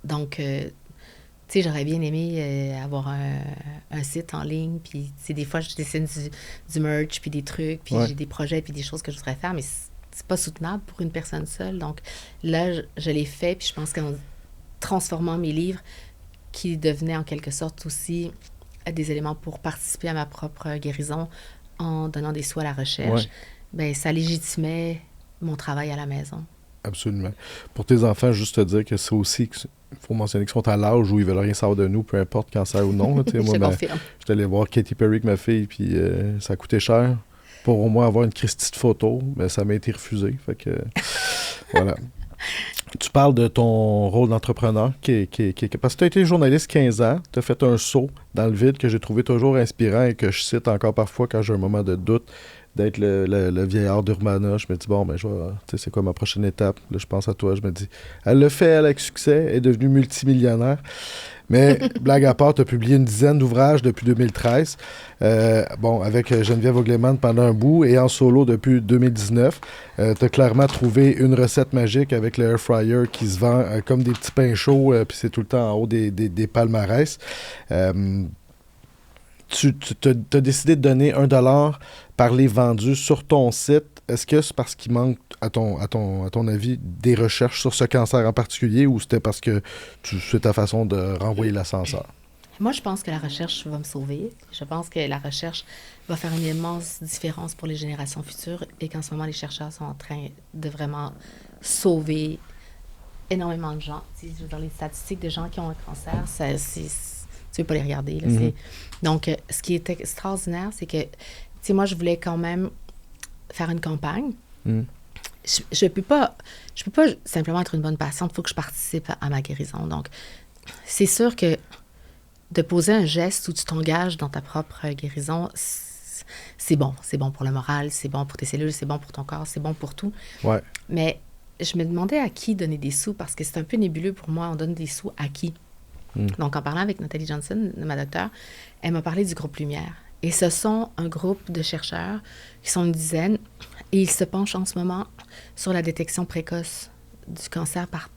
Donc, tu sais, j'aurais bien aimé avoir un site en ligne, puis, tu sais, des fois, je dessine du merch, puis des trucs, puis j'ai des projets, puis des choses que je voudrais faire, mais c'est pas soutenable pour une personne seule. Donc là, je l'ai fait, puis je pense qu'en transformant mes livres, qui devenaient en quelque sorte aussi des éléments pour participer à ma propre guérison, en donnant des sous à la recherche, ben ça légitimait mon travail à la maison. Absolument. Pour tes enfants, juste te dire que c'est aussi, il faut mentionner qu'ils sont à l'âge où ils veulent rien savoir de nous, peu importe cancer ou non. Moi, je confirme. J'étais allé voir Katy Perry avec ma fille, puis ça a coûté cher. Pour au moins avoir une Christie de photo, mais ça m'a été refusé. Fait que, voilà. Tu parles de ton rôle d'entrepreneur, parce que tu as été journaliste 15 ans, tu as fait un saut dans le vide que j'ai trouvé toujours inspirant et que je cite encore parfois quand j'ai un moment de doute, d'être le vieillard d'Urbana. Je me dis, bon, ben, c'est quoi ma prochaine étape? Là, je pense à toi, je me dis, elle le fait, elle, avec succès, elle est devenue multimillionnaire. Mais, blague à part, tu as publié une dizaine d'ouvrages depuis 2013. Avec Geneviève Ogleman pendant un bout et en solo depuis 2019. Tu as clairement trouvé une recette magique avec le air fryer qui se vend comme des petits pains chauds, puis c'est tout le temps en haut des palmarès. Tu as décidé de donner $1 par livre vendu sur ton site. Est-ce que c'est parce qu'il manque, à ton avis, des recherches sur ce cancer en particulier ou c'était parce que c'est ta façon de renvoyer l'ascenseur? Moi, je pense que la recherche va me sauver. Je pense que la recherche va faire une immense différence pour les générations futures et qu'en ce moment, les chercheurs sont en train de vraiment sauver énormément de gens. Je veux dire, les statistiques de gens qui ont un cancer, tu ne veux pas les regarder. Là, Donc, ce qui est extraordinaire, c'est que, tu sais, moi, je voulais quand même faire une campagne. Je peux pas simplement être une bonne patiente. Il faut que je participe à ma guérison. Donc, c'est sûr que de poser un geste où tu t'engages dans ta propre guérison, c'est bon. C'est bon pour le moral, c'est bon pour tes cellules, c'est bon pour ton corps, c'est bon pour tout. Ouais. Mais je me demandais à qui donner des sous parce que c'est un peu nébuleux pour moi. On donne des sous à qui? Donc, en parlant avec Nathalie Johnson, ma docteure, elle m'a parlé du groupe Lumière. Et ce sont un groupe de chercheurs qui sont une dizaine et ils se penchent en ce moment sur la détection précoce du cancer par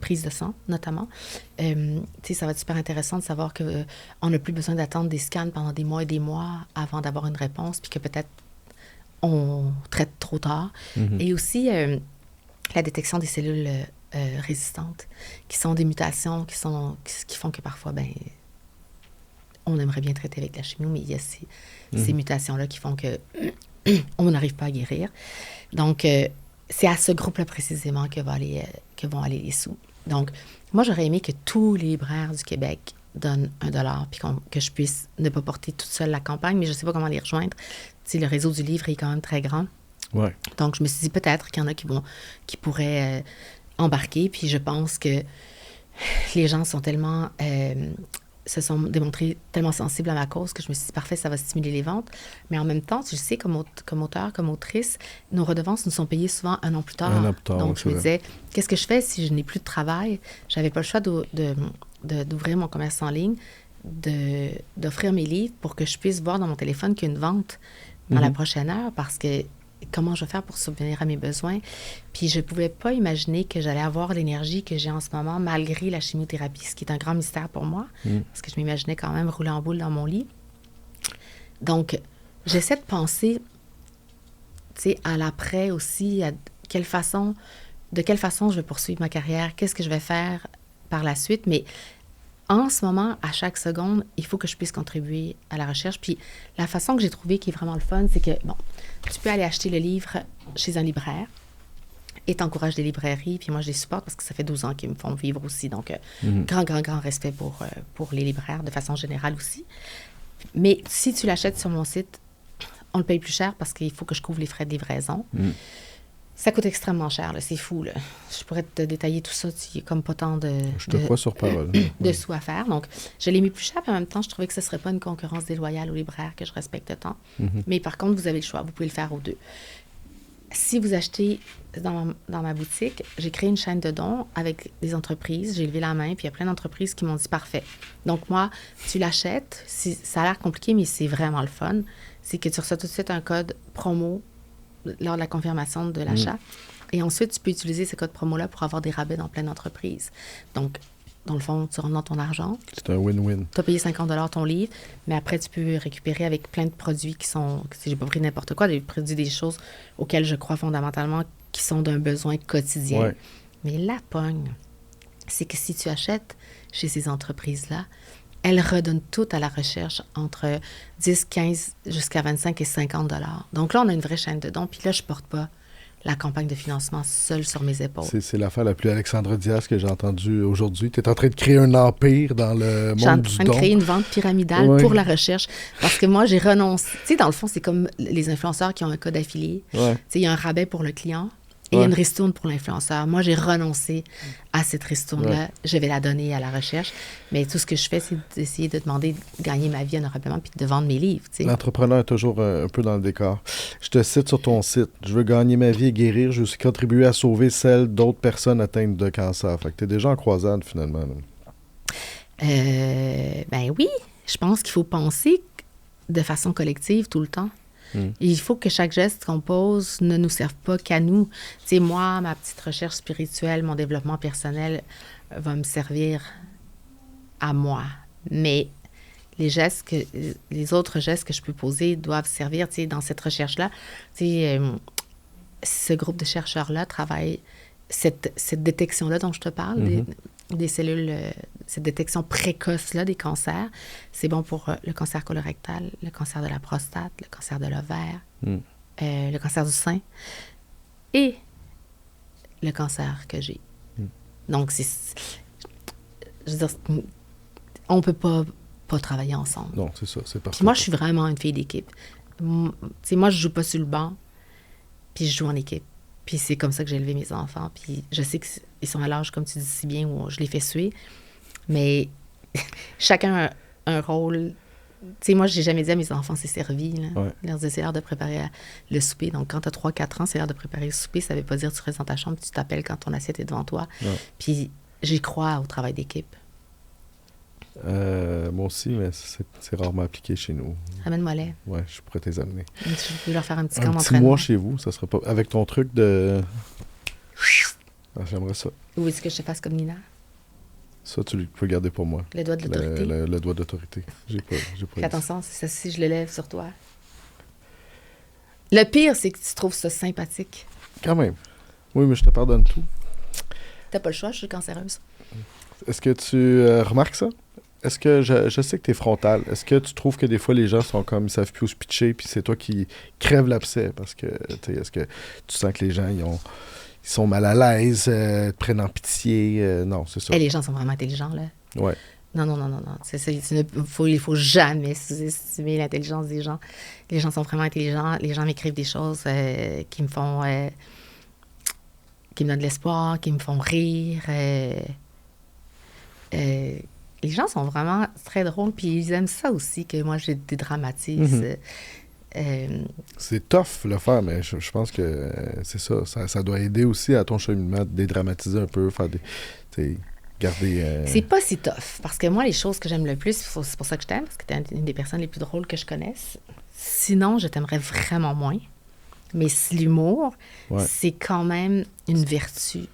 prise de sang, notamment. Tu sais, ça va être super intéressant de savoir qu'on n'a plus besoin d'attendre des scans pendant des mois et des mois avant d'avoir une réponse, puis que peut-être on traite trop tard. Et aussi, la détection des cellules résistantes, qui sont des mutations qui font que parfois, on aimerait bien traiter avec la chimio, mais il y a ces mutations-là qui font que on n'arrive pas à guérir. Donc, c'est à ce groupe-là précisément que vont aller les sous. Donc, moi, j'aurais aimé que tous les libraires du Québec donnent $1, puis que je puisse ne pas porter toute seule la campagne, mais je ne sais pas comment les rejoindre. Tu sais, le réseau du livre est quand même très grand. Ouais. Donc, je me suis dit peut-être qu'il y en a qui pourraient embarquer, puis je pense que les gens sont tellement... se sont démontrés tellement sensibles à ma cause que je me suis dit, parfait, ça va stimuler les ventes. Mais en même temps, tu le sais, comme auteur, comme autrice, nos redevances nous sont payées souvent un an plus tard. Donc, je me disais, qu'est-ce que je fais si je n'ai plus de travail? J'avais pas le choix d'ouvrir mon commerce en ligne, d'offrir mes livres pour que je puisse voir dans mon téléphone qu'il y a une vente dans la prochaine heure, parce que comment je vais faire pour subvenir à mes besoins? Puis je ne pouvais pas imaginer que j'allais avoir l'énergie que j'ai en ce moment, malgré la chimiothérapie, ce qui est un grand mystère pour moi, parce que je m'imaginais quand même rouler en boule dans mon lit. Donc, j'essaie de penser, tu sais, à l'après aussi, de quelle façon je vais poursuivre ma carrière, qu'est-ce que je vais faire par la suite, mais en ce moment, à chaque seconde, il faut que je puisse contribuer à la recherche. Puis la façon que j'ai trouvée qui est vraiment le fun, c'est que, tu peux aller acheter le livre chez un libraire et t'encourages des librairies, puis moi, je les supporte parce que ça fait 12 ans qu'ils me font vivre aussi. Donc, grand respect pour les libraires de façon générale aussi. Mais si tu l'achètes sur mon site, on le paye plus cher parce qu'il faut que je couvre les frais de livraison. Ça coûte extrêmement cher, là, c'est fou. Là. Je pourrais te détailler tout ça, il n'y a comme pas tant Je te crois sur parole. de sous à faire. Donc, je l'ai mis plus cher, puis en même temps, je trouvais que ce ne serait pas une concurrence déloyale aux libraires que je respecte tant. Mais par contre, vous avez le choix, vous pouvez le faire aux deux. Si vous achetez dans ma boutique, j'ai créé une chaîne de dons avec des entreprises, j'ai levé la main, puis il y a plein d'entreprises qui m'ont dit « Parfait ». Donc moi, tu l'achètes, ça a l'air compliqué, mais c'est vraiment le fun. C'est que tu reçois tout de suite un code promo lors de la confirmation de l'achat. Et ensuite, tu peux utiliser ce code promo-là pour avoir des rabais dans plein d'entreprises. Donc, dans le fond, tu rentres dans ton argent. C'est un win-win. Tu as payé 50 $ ton livre, mais après, tu peux récupérer avec plein de produits qui sont... Si j'ai pas pris n'importe quoi, des produits, des choses auxquelles je crois fondamentalement qui sont d'un besoin quotidien. Ouais. Mais la pogne, c'est que si tu achètes chez ces entreprises-là, elles redonnent tout à la recherche entre 10, 15 jusqu'à 25 et 50 $. Donc là, on a une vraie chaîne de dons. Puis là, je porte pas la campagne de financement seule sur mes épaules. C'est l'affaire la plus Alexandra Diaz que j'ai entendue aujourd'hui. Tu es en train de créer un empire dans le monde du don. Je suis en train de créer une vente pyramidale pour la recherche. Parce que moi, j'ai renoncé. Tu sais, dans le fond, c'est comme les influenceurs qui ont un code affilié. Tu sais, il y a un rabais pour le client. Et il y a une ristourne pour l'influenceur. Moi, j'ai renoncé à cette ristourne-là. Je vais la donner à la recherche. Mais tout ce que je fais, c'est d'essayer de demander de gagner ma vie honorablement puis de vendre mes livres. Tu sais. L'entrepreneur est toujours un peu dans le décor. Je te cite sur ton site. Je veux gagner ma vie et guérir. Je veux aussi contribuer à sauver celle d'autres personnes atteintes de cancer. Fait que tu es déjà en croisade, finalement. Ben oui. Je pense qu'il faut penser de façon collective tout le temps. Il faut que chaque geste qu'on pose ne nous serve pas qu'à nous. Tu sais, moi, ma petite recherche spirituelle, mon développement personnel va me servir à moi. Mais les autres gestes que je peux poser doivent servir, tu sais, dans cette recherche-là. Tu sais, ce groupe de chercheurs-là travaille cette détection-là dont je te parle, des cellules, cette détection précoce-là des cancers. C'est bon pour le cancer colorectal, le cancer de la prostate, le cancer de l'ovaire, le cancer du sein et le cancer que j'ai. Donc, je veux dire, on ne peut pas travailler ensemble. Non, c'est ça, c'est parfait. Puis moi, je suis vraiment une fille d'équipe. Tu sais, moi, je ne joue pas sur le banc, puis je joue en équipe. Puis c'est comme ça que j'ai élevé mes enfants. Puis je sais qu'ils sont à l'âge, comme tu dis si bien, où je les fais suer. Mais chacun a un rôle. Tu sais, moi, j'ai jamais dit à mes enfants, c'est servi. Là. Leur dire, c'est l'heure de préparer le souper. Donc, quand tu as 3-4 ans, c'est l'heure de préparer le souper. Ça veut pas dire que tu restes dans ta chambre, tu t'appelles quand ton assiette est devant toi. Puis j'y crois au travail d'équipe. Moi aussi, mais c'est rarement appliqué chez nous. Amène-moi lait. Ouais, je pourrais te les amener. Je peux leur faire un petit camp d'entraînement. Un petit mois chez vous, ça serait pas... Avec ton truc de... Ah, j'aimerais ça. Ou est-ce que je te fasse comme Nina? Ça, tu peux garder pour moi. Le doigt de l'autorité? Le doigt d'autorité. Fais attention, c'est ça, si je le lève sur toi. Le pire, c'est que tu trouves ça sympathique. Quand même. Oui, mais je te pardonne tout. T'as pas le choix, je suis cancéreuse. Est-ce que tu remarques ça? Est-ce que je sais que tu es frontal. Est-ce que tu trouves que des fois les gens sont comme ils savent plus où se pitcher puis c'est toi qui crèves l'abcès parce que est-ce que tu sens que les gens ils sont mal à l'aise, te prennent en pitié? Non, c'est ça. Et les gens sont vraiment intelligents, là. Ouais. Non. Il faut jamais sous-estimer l'intelligence des gens. Les gens sont vraiment intelligents. Les gens m'écrivent des choses qui me font... qui me donnent de l'espoir, qui me font rire. Les gens sont vraiment très drôles, puis ils aiment ça aussi, que moi, je dédramatise. C'est tough le faire, mais je pense que c'est ça. Ça doit aider aussi à ton cheminement de dédramatiser un peu, faire des... garder... C'est pas si tough, parce que moi, les choses que j'aime le plus, c'est pour ça que je t'aime, parce que t'es une des personnes les plus drôles que je connaisse. Sinon, je t'aimerais vraiment moins. Mais l'humour, c'est quand même une vertu.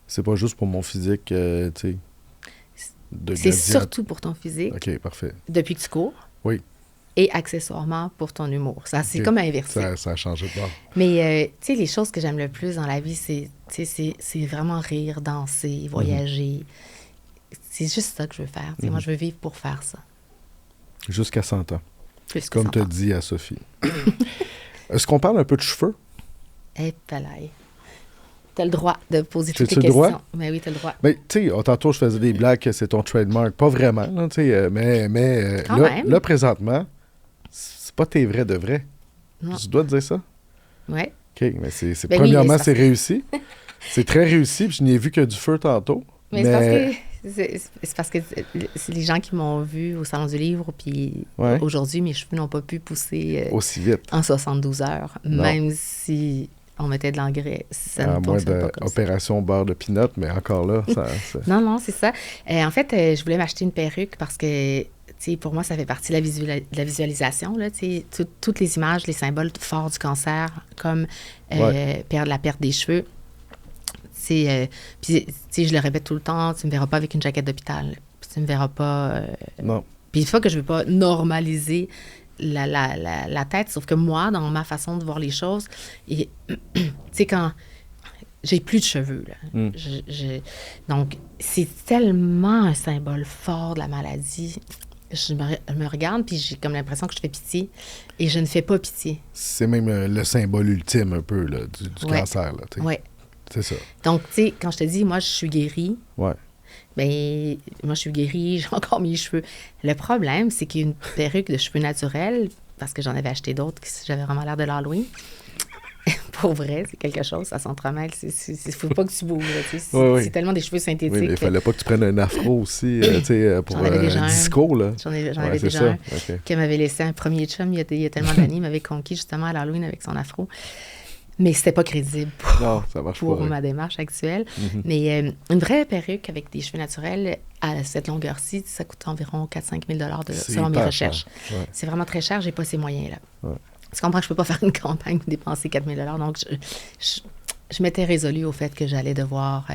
C'est pas juste pour mon physique, tu sais... C'est surtout pour ton physique. OK, parfait. Depuis que tu cours. Oui. Et accessoirement pour ton humour. Ça, c'est comme inversé. Ça a changé de bord. Mais, tu sais, les choses que j'aime le plus dans la vie, c'est vraiment rire, danser, voyager. C'est juste ça que je veux faire. Moi, je veux vivre pour faire ça. Jusqu'à 100 ans. Plus que comme 100 tu as dit à Sophie. Est-ce qu'on parle un peu de cheveux? Eh, palais. T'as le droit de poser toutes J'ai-tu les le droit? questions. Mais oui, t'as le droit. Mais tu sais, tantôt, je faisais des blagues que c'est ton trademark. Pas vraiment, là, tu sais, mais Quand là, même. là, présentement, c'est pas tes vrais de vrai. Non. Tu dois te dire ça? Oui. OK, mais c'est Ben oui, premièrement, mais c'est réussi. C'est très réussi, puis je n'y ai vu que du feu tantôt. Mais c'est parce que c'est les gens qui m'ont vu au Salon du Livre, puis Ouais. aujourd'hui, mes cheveux n'ont pas pu pousser Aussi vite. en 72 heures, Non. même si on mettait de l'engrais. Ça À ne moins fonctionne pas comme ça. d'opération beurre de pinot, mais encore là, ça... Non, c'est ça. En fait, je voulais m'acheter une perruque parce que, tu sais, pour moi, ça fait partie de la visualisation, là, tu sais, toutes les images, les symboles forts du cancer, comme la perte des cheveux. Puis, tu sais, je le répète tout le temps, tu me verras pas avec une jaquette d'hôpital. Puis tu me verras pas... Non. Puis une fois que je veux pas normaliser la tête, sauf que moi, dans ma façon de voir les choses, et tu sais, quand j'ai plus de cheveux, là, donc c'est tellement un symbole fort de la maladie. Je me regarde, puis j'ai comme l'impression que je fais pitié, et je ne fais pas pitié. C'est même le symbole ultime, un peu, là, du cancer, là, tu sais. Oui. C'est ça. Donc, tu sais, quand je te dis, moi, je suis guérie, Ouais. bien, moi, je suis guérie, j'ai encore mes cheveux. Le problème, c'est qu'il y a une perruque de cheveux naturels, parce que j'en avais acheté d'autres, j'avais vraiment l'air de l'Halloween. Pour vrai, c'est quelque chose, ça s'entremêle. Il ne faut pas que tu bouges. C'est tellement des cheveux synthétiques. Oui, mais il fallait pas que tu prennes un afro aussi, tu sais, pour un disco, là. J'en avais déjà un qui m'avait laissé un premier chum il y a tellement d'années. Il m'avait conquis justement à l'Halloween avec son afro. Mais c'était pas crédible pour ma démarche actuelle. Mm-hmm. Mais une vraie perruque avec des cheveux naturels à cette longueur-ci, ça coûte environ 4-5 000 selon mes recherches. Ouais. C'est vraiment très cher, j'ai pas ces moyens-là. Ouais. Tu comprends que je peux pas faire une campagne pour dépenser 4 000 donc je m'étais résolue au fait que j'allais devoir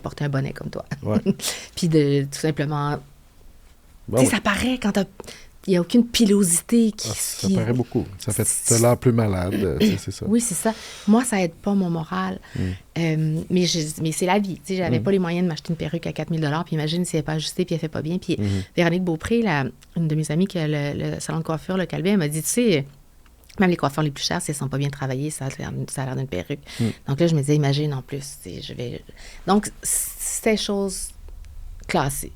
porter un bonnet comme toi. Ouais. Puis de tout simplement... tu sais, ça paraît quand il n'y a aucune pilosité ça paraît beaucoup. Ça fait que tu as l'air plus malade, c'est ça. Oui, c'est ça. Moi, ça aide pas mon moral. Mais c'est la vie. Tu sais, j'avais pas les moyens de m'acheter une perruque à 4 000 puis imagine si elle n'est pas ajustée puis elle fait pas bien. Puis Véronique Beaupré, une de mes amies qui a le salon de coiffure, le Calvé, elle m'a dit, tu sais, même les coiffeurs les plus chers, si elles ne sont pas bien travaillées, ça a l'air d'une perruque. Donc là, je me disais, imagine en plus. Donc, c'était chose classée.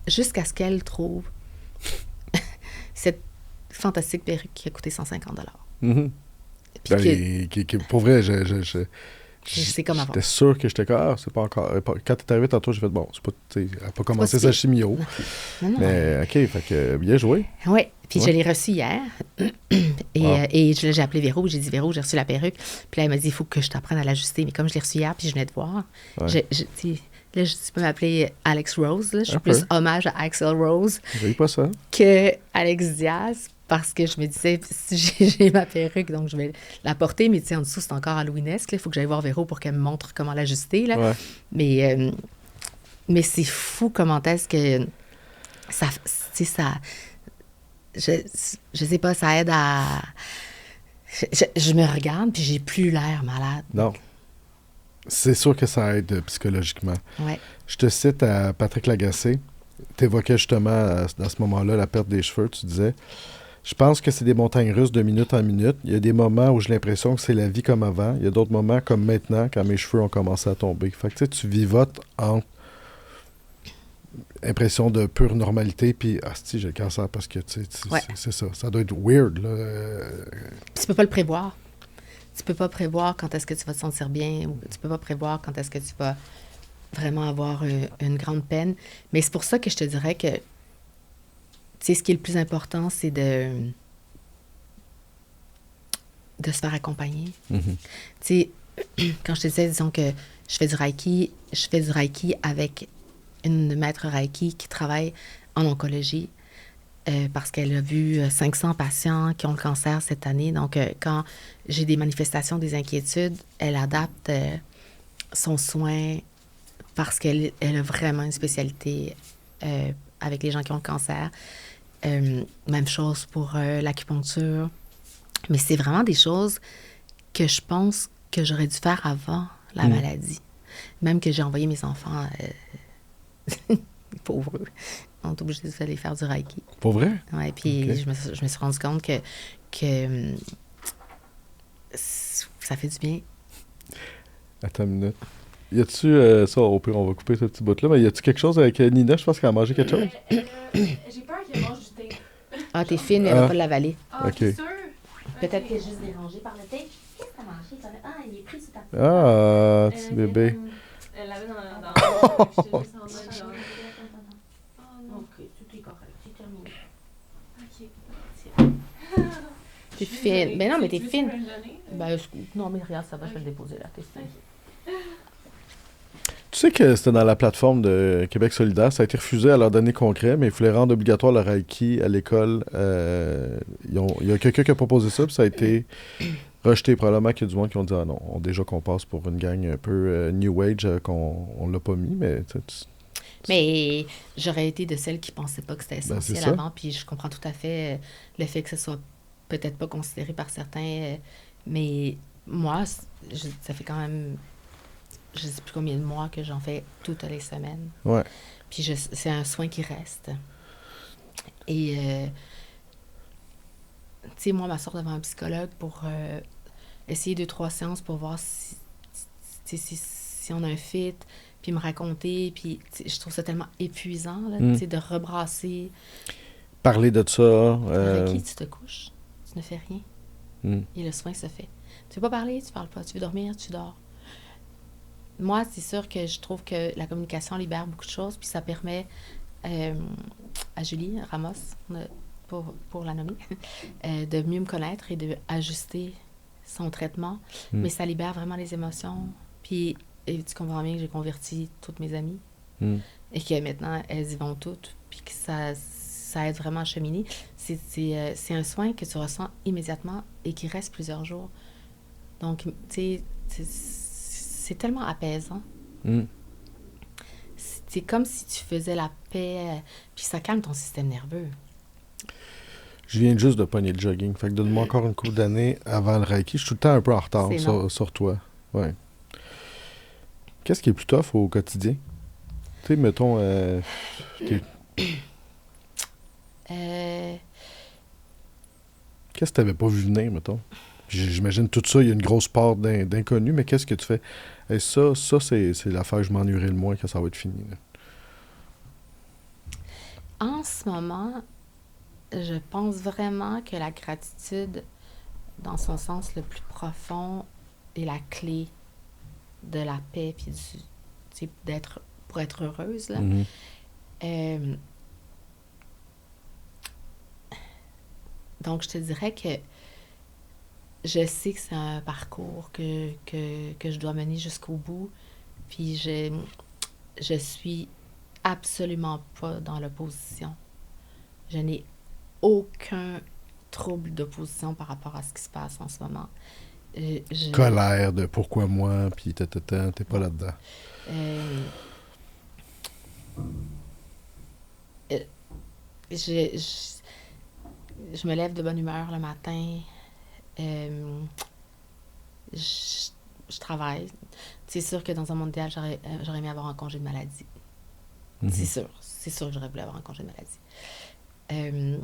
Jusqu'à ce qu'elle trouve cette fantastique perruque qui a coûté 150 Pour vrai, je sais comment j'étais sûr que j'étais comme, c'est pas encore... Quand t'es arrivé tantôt, j'ai fait, bon, c'est pas... Elle n'a pas commencé sa chimio. Non. Mais OK, fait que bien joué. Oui, puis je l'ai reçue hier. Et j'ai appelé Véro, j'ai dit, Véro, j'ai reçu la perruque. Puis là, elle m'a dit, il faut que je t'apprenne à l'ajuster. Mais comme je l'ai reçue hier, puis je venais de voir, là, tu peux m'appeler Alex Rose. Là. Je suis plus hommage à Axl Rose que Alex Diaz, parce que je me disais, si j'ai ma perruque, donc je vais la porter, mais tu sais, en dessous, c'est encore halloweenesque. Il faut que j'aille voir Véro pour qu'elle me montre comment l'ajuster. Là. Ouais. Mais c'est fou comment est-ce que ça... Je sais pas, ça aide à... Je me regarde, puis j'ai plus l'air malade. Non. C'est sûr que ça aide psychologiquement. Ouais. Je te cite à Patrick Lagacé. Tu évoquais justement, dans ce moment-là, la perte des cheveux. Tu disais, je pense que c'est des montagnes russes de minute en minute. Il y a des moments où j'ai l'impression que c'est la vie comme avant. Il y a d'autres moments comme maintenant, quand mes cheveux ont commencé à tomber. Fait que tu vivotes entre impression de pure normalité, puis si j'ai le cancer parce que c'est ça. Ça doit être weird. Là. Tu peux pas le prévoir. Tu peux pas prévoir quand est-ce que tu vas te sentir bien, ou tu peux pas prévoir quand est-ce que tu vas vraiment avoir une grande peine. Mais c'est pour ça que je te dirais que, tu sais, ce qui est le plus important, c'est de se faire accompagner. Mm-hmm. Tu sais, quand je te disais, disons que je fais du Reiki avec une maître Reiki qui travaille en oncologie, parce qu'elle a vu 500 patients qui ont le cancer cette année. Donc, quand j'ai des manifestations, des inquiétudes, elle adapte son soin parce qu'elle a vraiment une spécialité avec les gens qui ont le cancer. Même chose pour l'acupuncture. Mais c'est vraiment des choses que je pense que j'aurais dû faire avant la maladie. Même que j'ai envoyé mes enfants... pauvres. On est obligé d'aller faire du Reiki. Pour vrai? Oui, puis je me suis rendu compte que ça fait du bien. Attends une minute. Y a-tu, ça, au pire, on va couper ce petit bout-là, mais y a-tu quelque chose avec Nina? Je pense qu'elle a mangé quelque chose. J'ai peur qu'elle mange du thé. Ah, t'es fine, elle va pas l'avaler. Ah, Ok. t'es sûre? Peut-être qu'elle est juste dérangée par le thé. Qu'est-ce que t'as mangé? Ah, il est pris sous ta peau. Ah, petit bébé. Elle l'avait dans le cheveu sans mettre genre. Oh non. Ok, tout est correct, c'est terminé. Ok. T'es fine. Ben non, mais t'es Tu veux fine. me le donner? Ben, non, mais regarde, ça va, je vais le déposer là. T'es fine. Tu sais que c'était dans la plateforme de Québec solidaire, ça a été refusé à leur donner concret, mais il fallait rendre obligatoire le Reiki à l'école. Il y a quelqu'un qui a proposé ça, puis ça a été rejeté. Probablement qu'il y a du monde qui ont dit « Ah non, déjà qu'on passe pour une gang un peu New Age, qu'on l'a pas mis, mais... » Mais j'aurais été de celles qui pensaient pas que c'était Ben, c'est essentiel ça. avant, puis je comprends tout à fait le fait que ce soit peut-être pas considéré par certains, mais moi, ça fait quand même, je sais plus combien de mois que j'en fais toutes les semaines. Ouais. Puis c'est un soin qui reste. Et, tu sais, moi, ma soeur devant un psychologue pour essayer 2-3 séances pour voir si on a un fit, puis me raconter, puis je trouve ça tellement épuisant, là, tu sais, de rebrasser. Parler de ça... Avec qui tu te couches, tu ne fais rien, Mm. et le soin se fait. Tu veux pas parler, tu parles pas. Tu veux dormir, tu dors. Moi, c'est sûr que je trouve que la communication libère beaucoup de choses, puis ça permet à Julie Ramos, pour la nommer, de mieux me connaître et d'ajuster son traitement. Mm. Mais ça libère vraiment les émotions. Puis, et tu comprends bien que j'ai converti toutes mes amies Mm. et que maintenant, elles y vont toutes, puis que ça aide vraiment à cheminer. C'est un soin que tu ressens immédiatement et qui reste plusieurs jours. Donc, tu sais, c'est tellement apaisant. Mm. C'est comme si tu faisais la paix, puis ça calme ton système nerveux. Je viens juste de pogner le jogging. Fait que donne-moi encore une couple d'années avant le Reiki. Je suis tout le temps un peu en retard C'est long. sur toi. Ouais. Qu'est-ce qui est plus tough au quotidien? Tu sais, mettons... t'es- Qu'est-ce que t'avais pas vu venir, mettons? J'imagine tout ça, il y a une grosse part d'inconnu, mais qu'est-ce que tu fais? Et ça c'est l'affaire que je m'ennuierai le moins quand ça va être fini. Là. En ce moment, je pense vraiment que la gratitude, dans son sens le plus profond, est la clé de la paix puis pour être heureuse, là. Mhm. Donc, je te dirais que je sais que c'est un parcours que je dois mener jusqu'au bout. Puis je suis absolument pas dans l'opposition. Je n'ai aucun trouble d'opposition par rapport à ce qui se passe en ce moment. Colère de pourquoi moi, puis t'es pas là-dedans. Euh, euh, je, je me lève de bonne humeur le matin. Je travaille. C'est sûr que dans un monde idéal, j'aurais aimé avoir un congé de maladie. Mhm. C'est sûr que j'aurais voulu avoir un congé de maladie.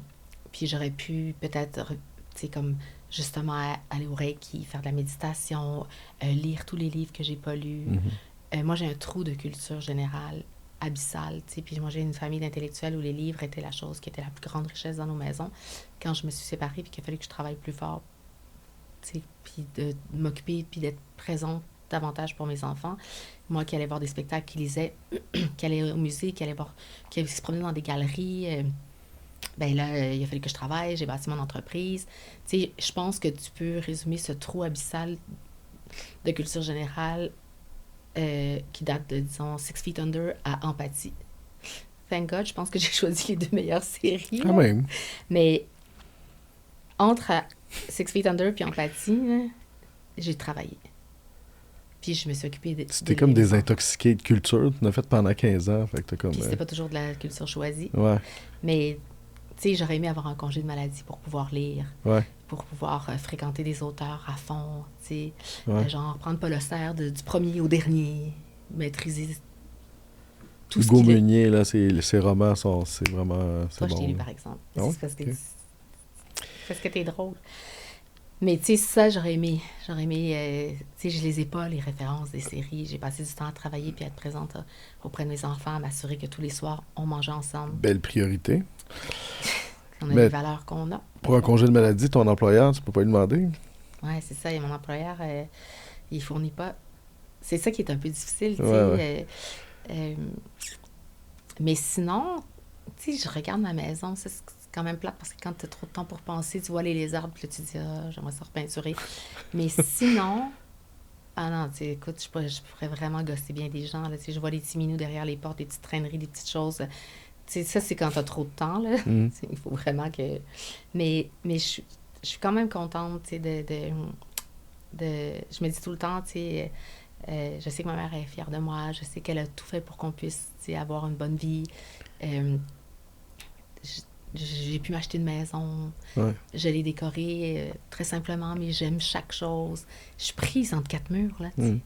Puis j'aurais pu peut-être, tu sais, comme justement aller au Reiki, faire de la méditation, lire tous les livres que j'ai pas lus. Mhm. Moi, j'ai un trou de culture générale abyssale, tu sais. Puis moi, j'ai une famille d'intellectuels où les livres étaient la chose qui était la plus grande richesse dans nos maisons. Quand je me suis séparée, puis qu'il a fallu que je travaille plus fort, tu sais, puis de m'occuper, puis d'être présente davantage pour mes enfants. Moi qui allais voir des spectacles, qui lisais, qui allait au musée, qui se promenait dans des galeries, ben là, il a fallu que je travaille, j'ai bâti mon entreprise. Tu sais, je pense que tu peux résumer ce trou abyssal de culture générale qui date de, disons, Six Feet Under à Empathie. Thank God, je pense que j'ai choisi les deux meilleures séries. Quand même. Mais entre Six Feet Under puis Empathie, là, j'ai travaillé. Puis je me suis occupée de... C'était comme désintoxiqué de culture. Tu l'as fait pendant 15 ans. Fait que t'as comme... Puis c'était pas toujours de la culture choisie. Ouais, Mais, tu sais, j'aurais aimé avoir un congé de maladie pour pouvoir lire, ouais, pour pouvoir fréquenter des auteurs à fond, tu sais. ouais. Genre, prendre Paul Auster du premier au dernier, maîtriser tout ce Hugo qu'il est. Meunier, là, ses romans c'est vraiment... C'est Toi, je t'ai bon. lu, Là. par exemple. Ah ouais? C'est parce que Ok. parce que t'es drôle. Mais tu sais, ça, j'aurais aimé. Tu sais, je les ai pas, les références des séries. J'ai passé du temps à travailler puis à être présente auprès de mes enfants, à m'assurer que tous les soirs, on mangeait ensemble. Belle priorité. On a les Mais valeurs qu'on a. pour un congé de maladie, ton employeur, tu peux pas lui demander. Ouais, c'est ça. Et mon employeur, il fournit pas. C'est ça qui est un peu difficile, tu sais. Ouais. Mais sinon, tu sais, je regarde ma maison. C'est quand même plate parce que quand tu as trop de temps pour penser, tu vois les lézards, puis là, tu te dis, ah, j'aimerais ça repeinturer. Mais sinon, ah non, tu sais, écoute, je pourrais vraiment gosser bien des gens. Là, tu sais, je vois des petits minous derrière les portes, des petites traîneries, des petites choses. Tu sais, ça, c'est quand tu as trop de temps, là. Mm. Il faut vraiment que. Je suis quand même contente, tu sais, je me dis tout le temps, tu sais, je sais que ma mère est fière de moi, je sais qu'elle a tout fait pour qu'on puisse, tu sais, avoir une bonne vie. Euh, j- j'ai pu m'acheter une maison, Ouais. je l'ai décorée très simplement, mais j'aime chaque chose. Je suis prise entre quatre murs, là, tu sais. Mm.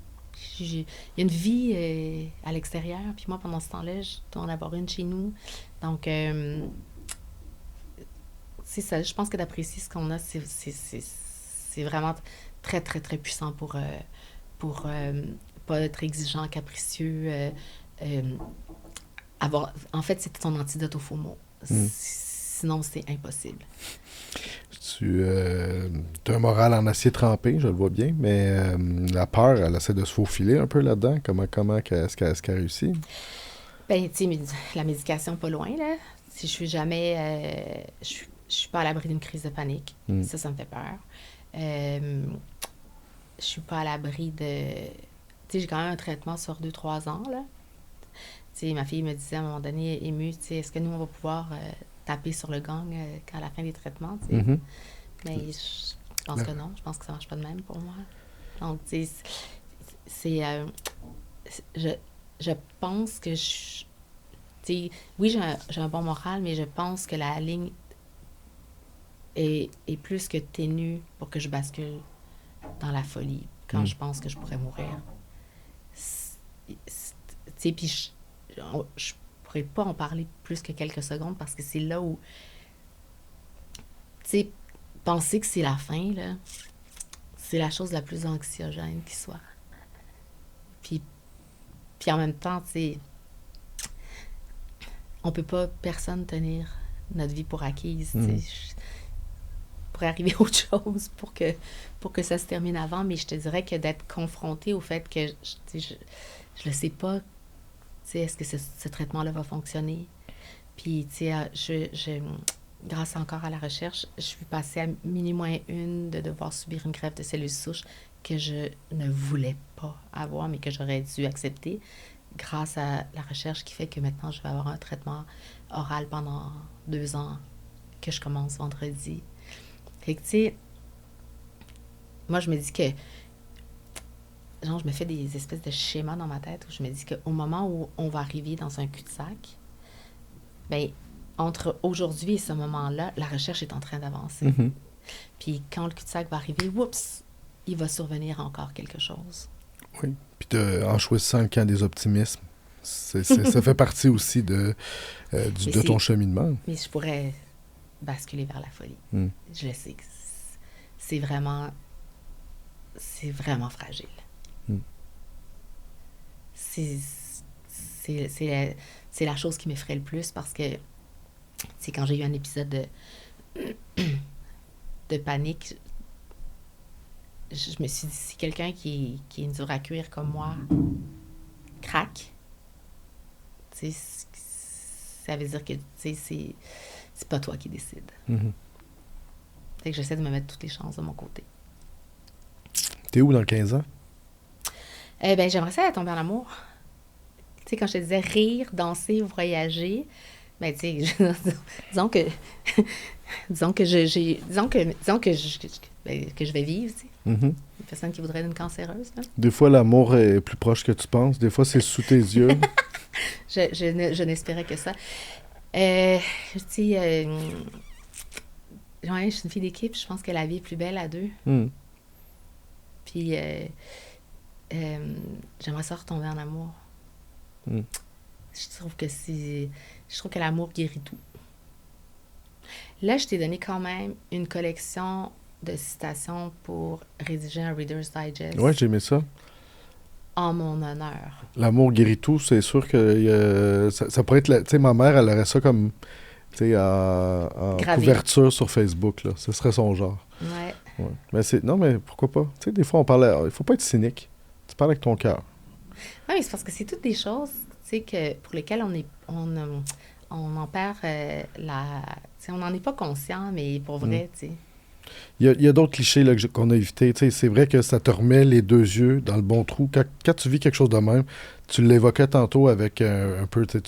Il y a une vie à l'extérieur, puis moi, pendant ce temps-là, je dois en avoir une chez nous. Donc, c'est ça. Je pense que d'apprécier ce qu'on a, c'est vraiment très, très, très puissant pour pas être exigeant, capricieux. Euh, en fait, c'est ton antidote au faux mot. Mm. Sinon, c'est impossible. Tu as un moral en acier trempé, je le vois bien, mais la peur, elle essaie de se faufiler un peu là-dedans. Est-ce qu'elle réussit? Ben, tu sais, la médication, pas loin, là. Si je suis jamais... je suis pas à l'abri d'une crise de panique. Mm. Ça me fait peur. Je suis pas à l'abri de... Tu sais, j'ai quand même un traitement sur 2-3 ans, là. Tu sais, ma fille me disait à un moment donné, émue, tu sais, est-ce que nous, on va pouvoir taper sur le gang à la fin des traitements, tu sais? Mhm. Mais je pense que non. Je pense que ça marche pas de même pour moi. Donc, tu sais, c'est... je, je pense que tu sais, oui, j'ai un bon moral, mais je pense que la ligne est plus que ténue pour que je bascule dans la folie quand Mm. je pense que je pourrais mourir. Tu sais, puis je pourrais pas en parler plus que quelques secondes parce que c'est là où, tu sais, penser que c'est la fin, là, c'est la chose la plus anxiogène qui soit. Puis, puis en même temps, tu sais, on peut pas, personne, tenir notre vie pour acquise. Tu sais. Mm. Pourrait arriver autre chose pour que ça se termine avant, mais je te dirais que d'être confrontée au fait que je le sais pas, tu sais, est-ce que ce traitement-là va fonctionner? Puis, tu sais, grâce encore à la recherche, je suis passée à -1 de devoir subir une greffe de cellules souches que je ne voulais pas avoir, mais que j'aurais dû accepter grâce à la recherche qui fait que maintenant, je vais avoir un traitement oral pendant 2 ans que je commence vendredi. Fait que, tu sais, moi, je me dis que, genre, je me fais des espèces de schémas dans ma tête où je me dis qu'au moment où on va arriver dans un cul-de-sac, ben entre aujourd'hui et ce moment-là, la recherche est en train d'avancer. Mhm. Puis quand le cul-de-sac va arriver, oups, il va survenir encore quelque chose. Oui. Puis en choisissant le camp des optimismes, ça fait partie aussi de ton cheminement. Mais je pourrais basculer vers la folie. Mm. Je le sais que c'est vraiment fragile. Mm. C'est la chose qui m'effraie le plus parce que, c'est quand j'ai eu un épisode de panique, je me suis dit, si quelqu'un qui est dur à cuire comme moi craque, tu sais, ça veut dire que, tu sais, c'est pas toi qui décides. Mhm. Fait que j'essaie de me mettre toutes les chances de mon côté. T'es où dans 15 ans? Eh bien, j'aimerais ça tomber en amour. Tu sais, quand je te disais rire, danser, voyager, ben, tu sais, disons que que je vais vivre, tu sais. Mhm. Une personne qui voudrait une cancéreuse, là. Des fois, l'amour est plus proche que tu penses. Des fois, c'est sous tes yeux. Je n'espérais que ça. Tu sais, ouais, je suis une fille d'équipe, je pense que la vie est plus belle à deux. Mm. Puis, j'aimerais ça retomber en amour. Mm. Je trouve que l'amour guérit tout. Là, je t'ai donné quand même une collection de citations pour rédiger un Reader's Digest Ouais, j'ai aimé ça. en mon honneur. L'amour guérit tout, c'est sûr que ça pourrait être... Tu sais, ma mère, elle aurait ça comme, tu sais, en Gravé. couverture sur Facebook, là. Ce serait son genre. Ouais. Ouais. Mais c'est... Non, mais pourquoi pas? Tu sais, des fois, on parle... Il faut pas être cynique. Tu parles avec ton cœur. Oui, mais c'est parce que c'est toutes des choses, tu sais, que, pour lesquelles on en perd la... Tu sais, on n'en est pas conscient, mais pour vrai, tu sais. Il y a d'autres clichés là, qu'on a évités. Tu sais, c'est vrai que ça te remet les deux yeux dans le bon trou. Quand tu vis quelque chose de même, tu l'évoquais tantôt avec un peu tu sais,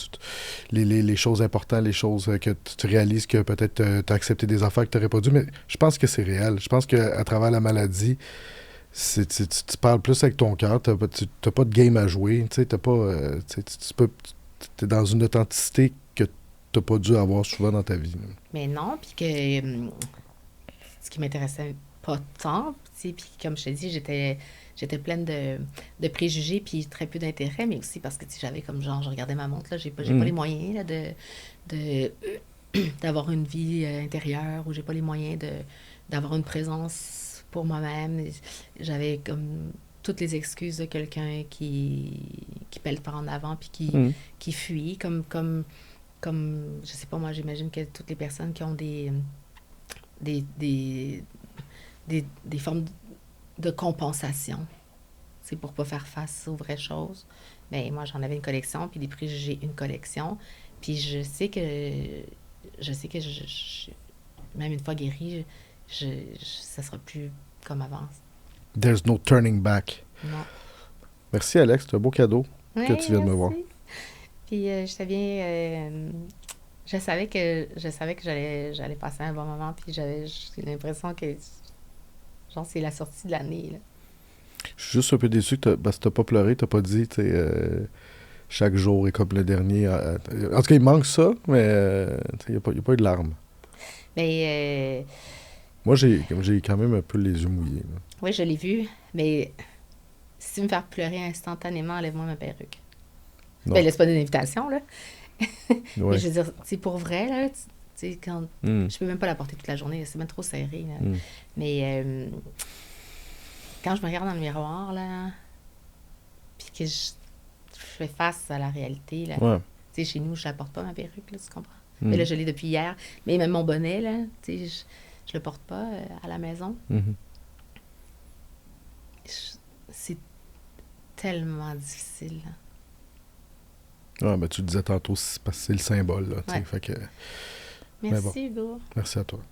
les choses importantes, les choses que tu réalises que peut-être tu as accepté des affaires que tu n'aurais pas dû. Mais je pense que c'est réel. Je pense qu'à travers la maladie, tu parles plus avec ton cœur. Tu n'as pas de game à jouer. Tu sais, t'as pas, tu es dans une authenticité que tu n'as pas dû avoir souvent dans ta vie. Là. Mais non, puis que ce qui m'intéressait pas tant, tu sais, puis comme je te dis, j'étais pleine de préjugés puis très peu d'intérêt, mais aussi parce que tu sais, j'avais comme genre, je regardais ma montre, là, j'ai pas les moyens là, de d'avoir une vie intérieure, ou j'ai pas les moyens d'avoir une présence pour moi-même. J'avais comme toutes les excuses de quelqu'un qui pèle par en avant puis qui fuit, comme, je sais pas, moi, j'imagine que toutes les personnes qui ont des formes de compensation, c'est pour pas faire face aux vraies choses. Mais moi, j'en avais une collection, puis des préjugés, une collection. Puis je sais que même une fois guérie, ça sera plus comme avant. There's no turning back. Non. Merci, Alex. C'est un beau cadeau Ouais, que tu viens de me voir. Puis je savais que j'allais passer un bon moment, puis j'ai l'impression que genre c'est la sortie de l'année là. Je suis juste un peu déçu que t'as pas pleuré, t'as pas dit, tu sais, chaque jour est comme le dernier. En tout cas, il manque ça, mais il n'y a pas eu de larmes. Mais Moi, j'ai quand même un peu les yeux mouillés. Là. oui, je l'ai vu, mais si tu veux me faire pleurer instantanément, enlève-moi ma perruque. Non. Ben, laisse pas d'invitation, là. Ouais. Mais je veux dire, c'est pour vrai, là, tu sais, quand... Mm. Je peux même pas la porter toute la journée, c'est même trop serré, là. Mm. Mais quand je me regarde dans le miroir, là, puis que je fais face à la réalité, là, Ouais. tu sais, chez nous, je la porte pas, ma perruque, là, tu comprends? Mm. Mais là, je l'ai depuis hier. Mais même mon bonnet, là, tu sais, je le porte pas à la maison. Mhm. C'est tellement difficile, là. Ouais, mais tu le disais tantôt, c'est parce que c'est le symbole. Là, tu sais, Ouais. fait que, Merci, bon. Hugo. merci à toi.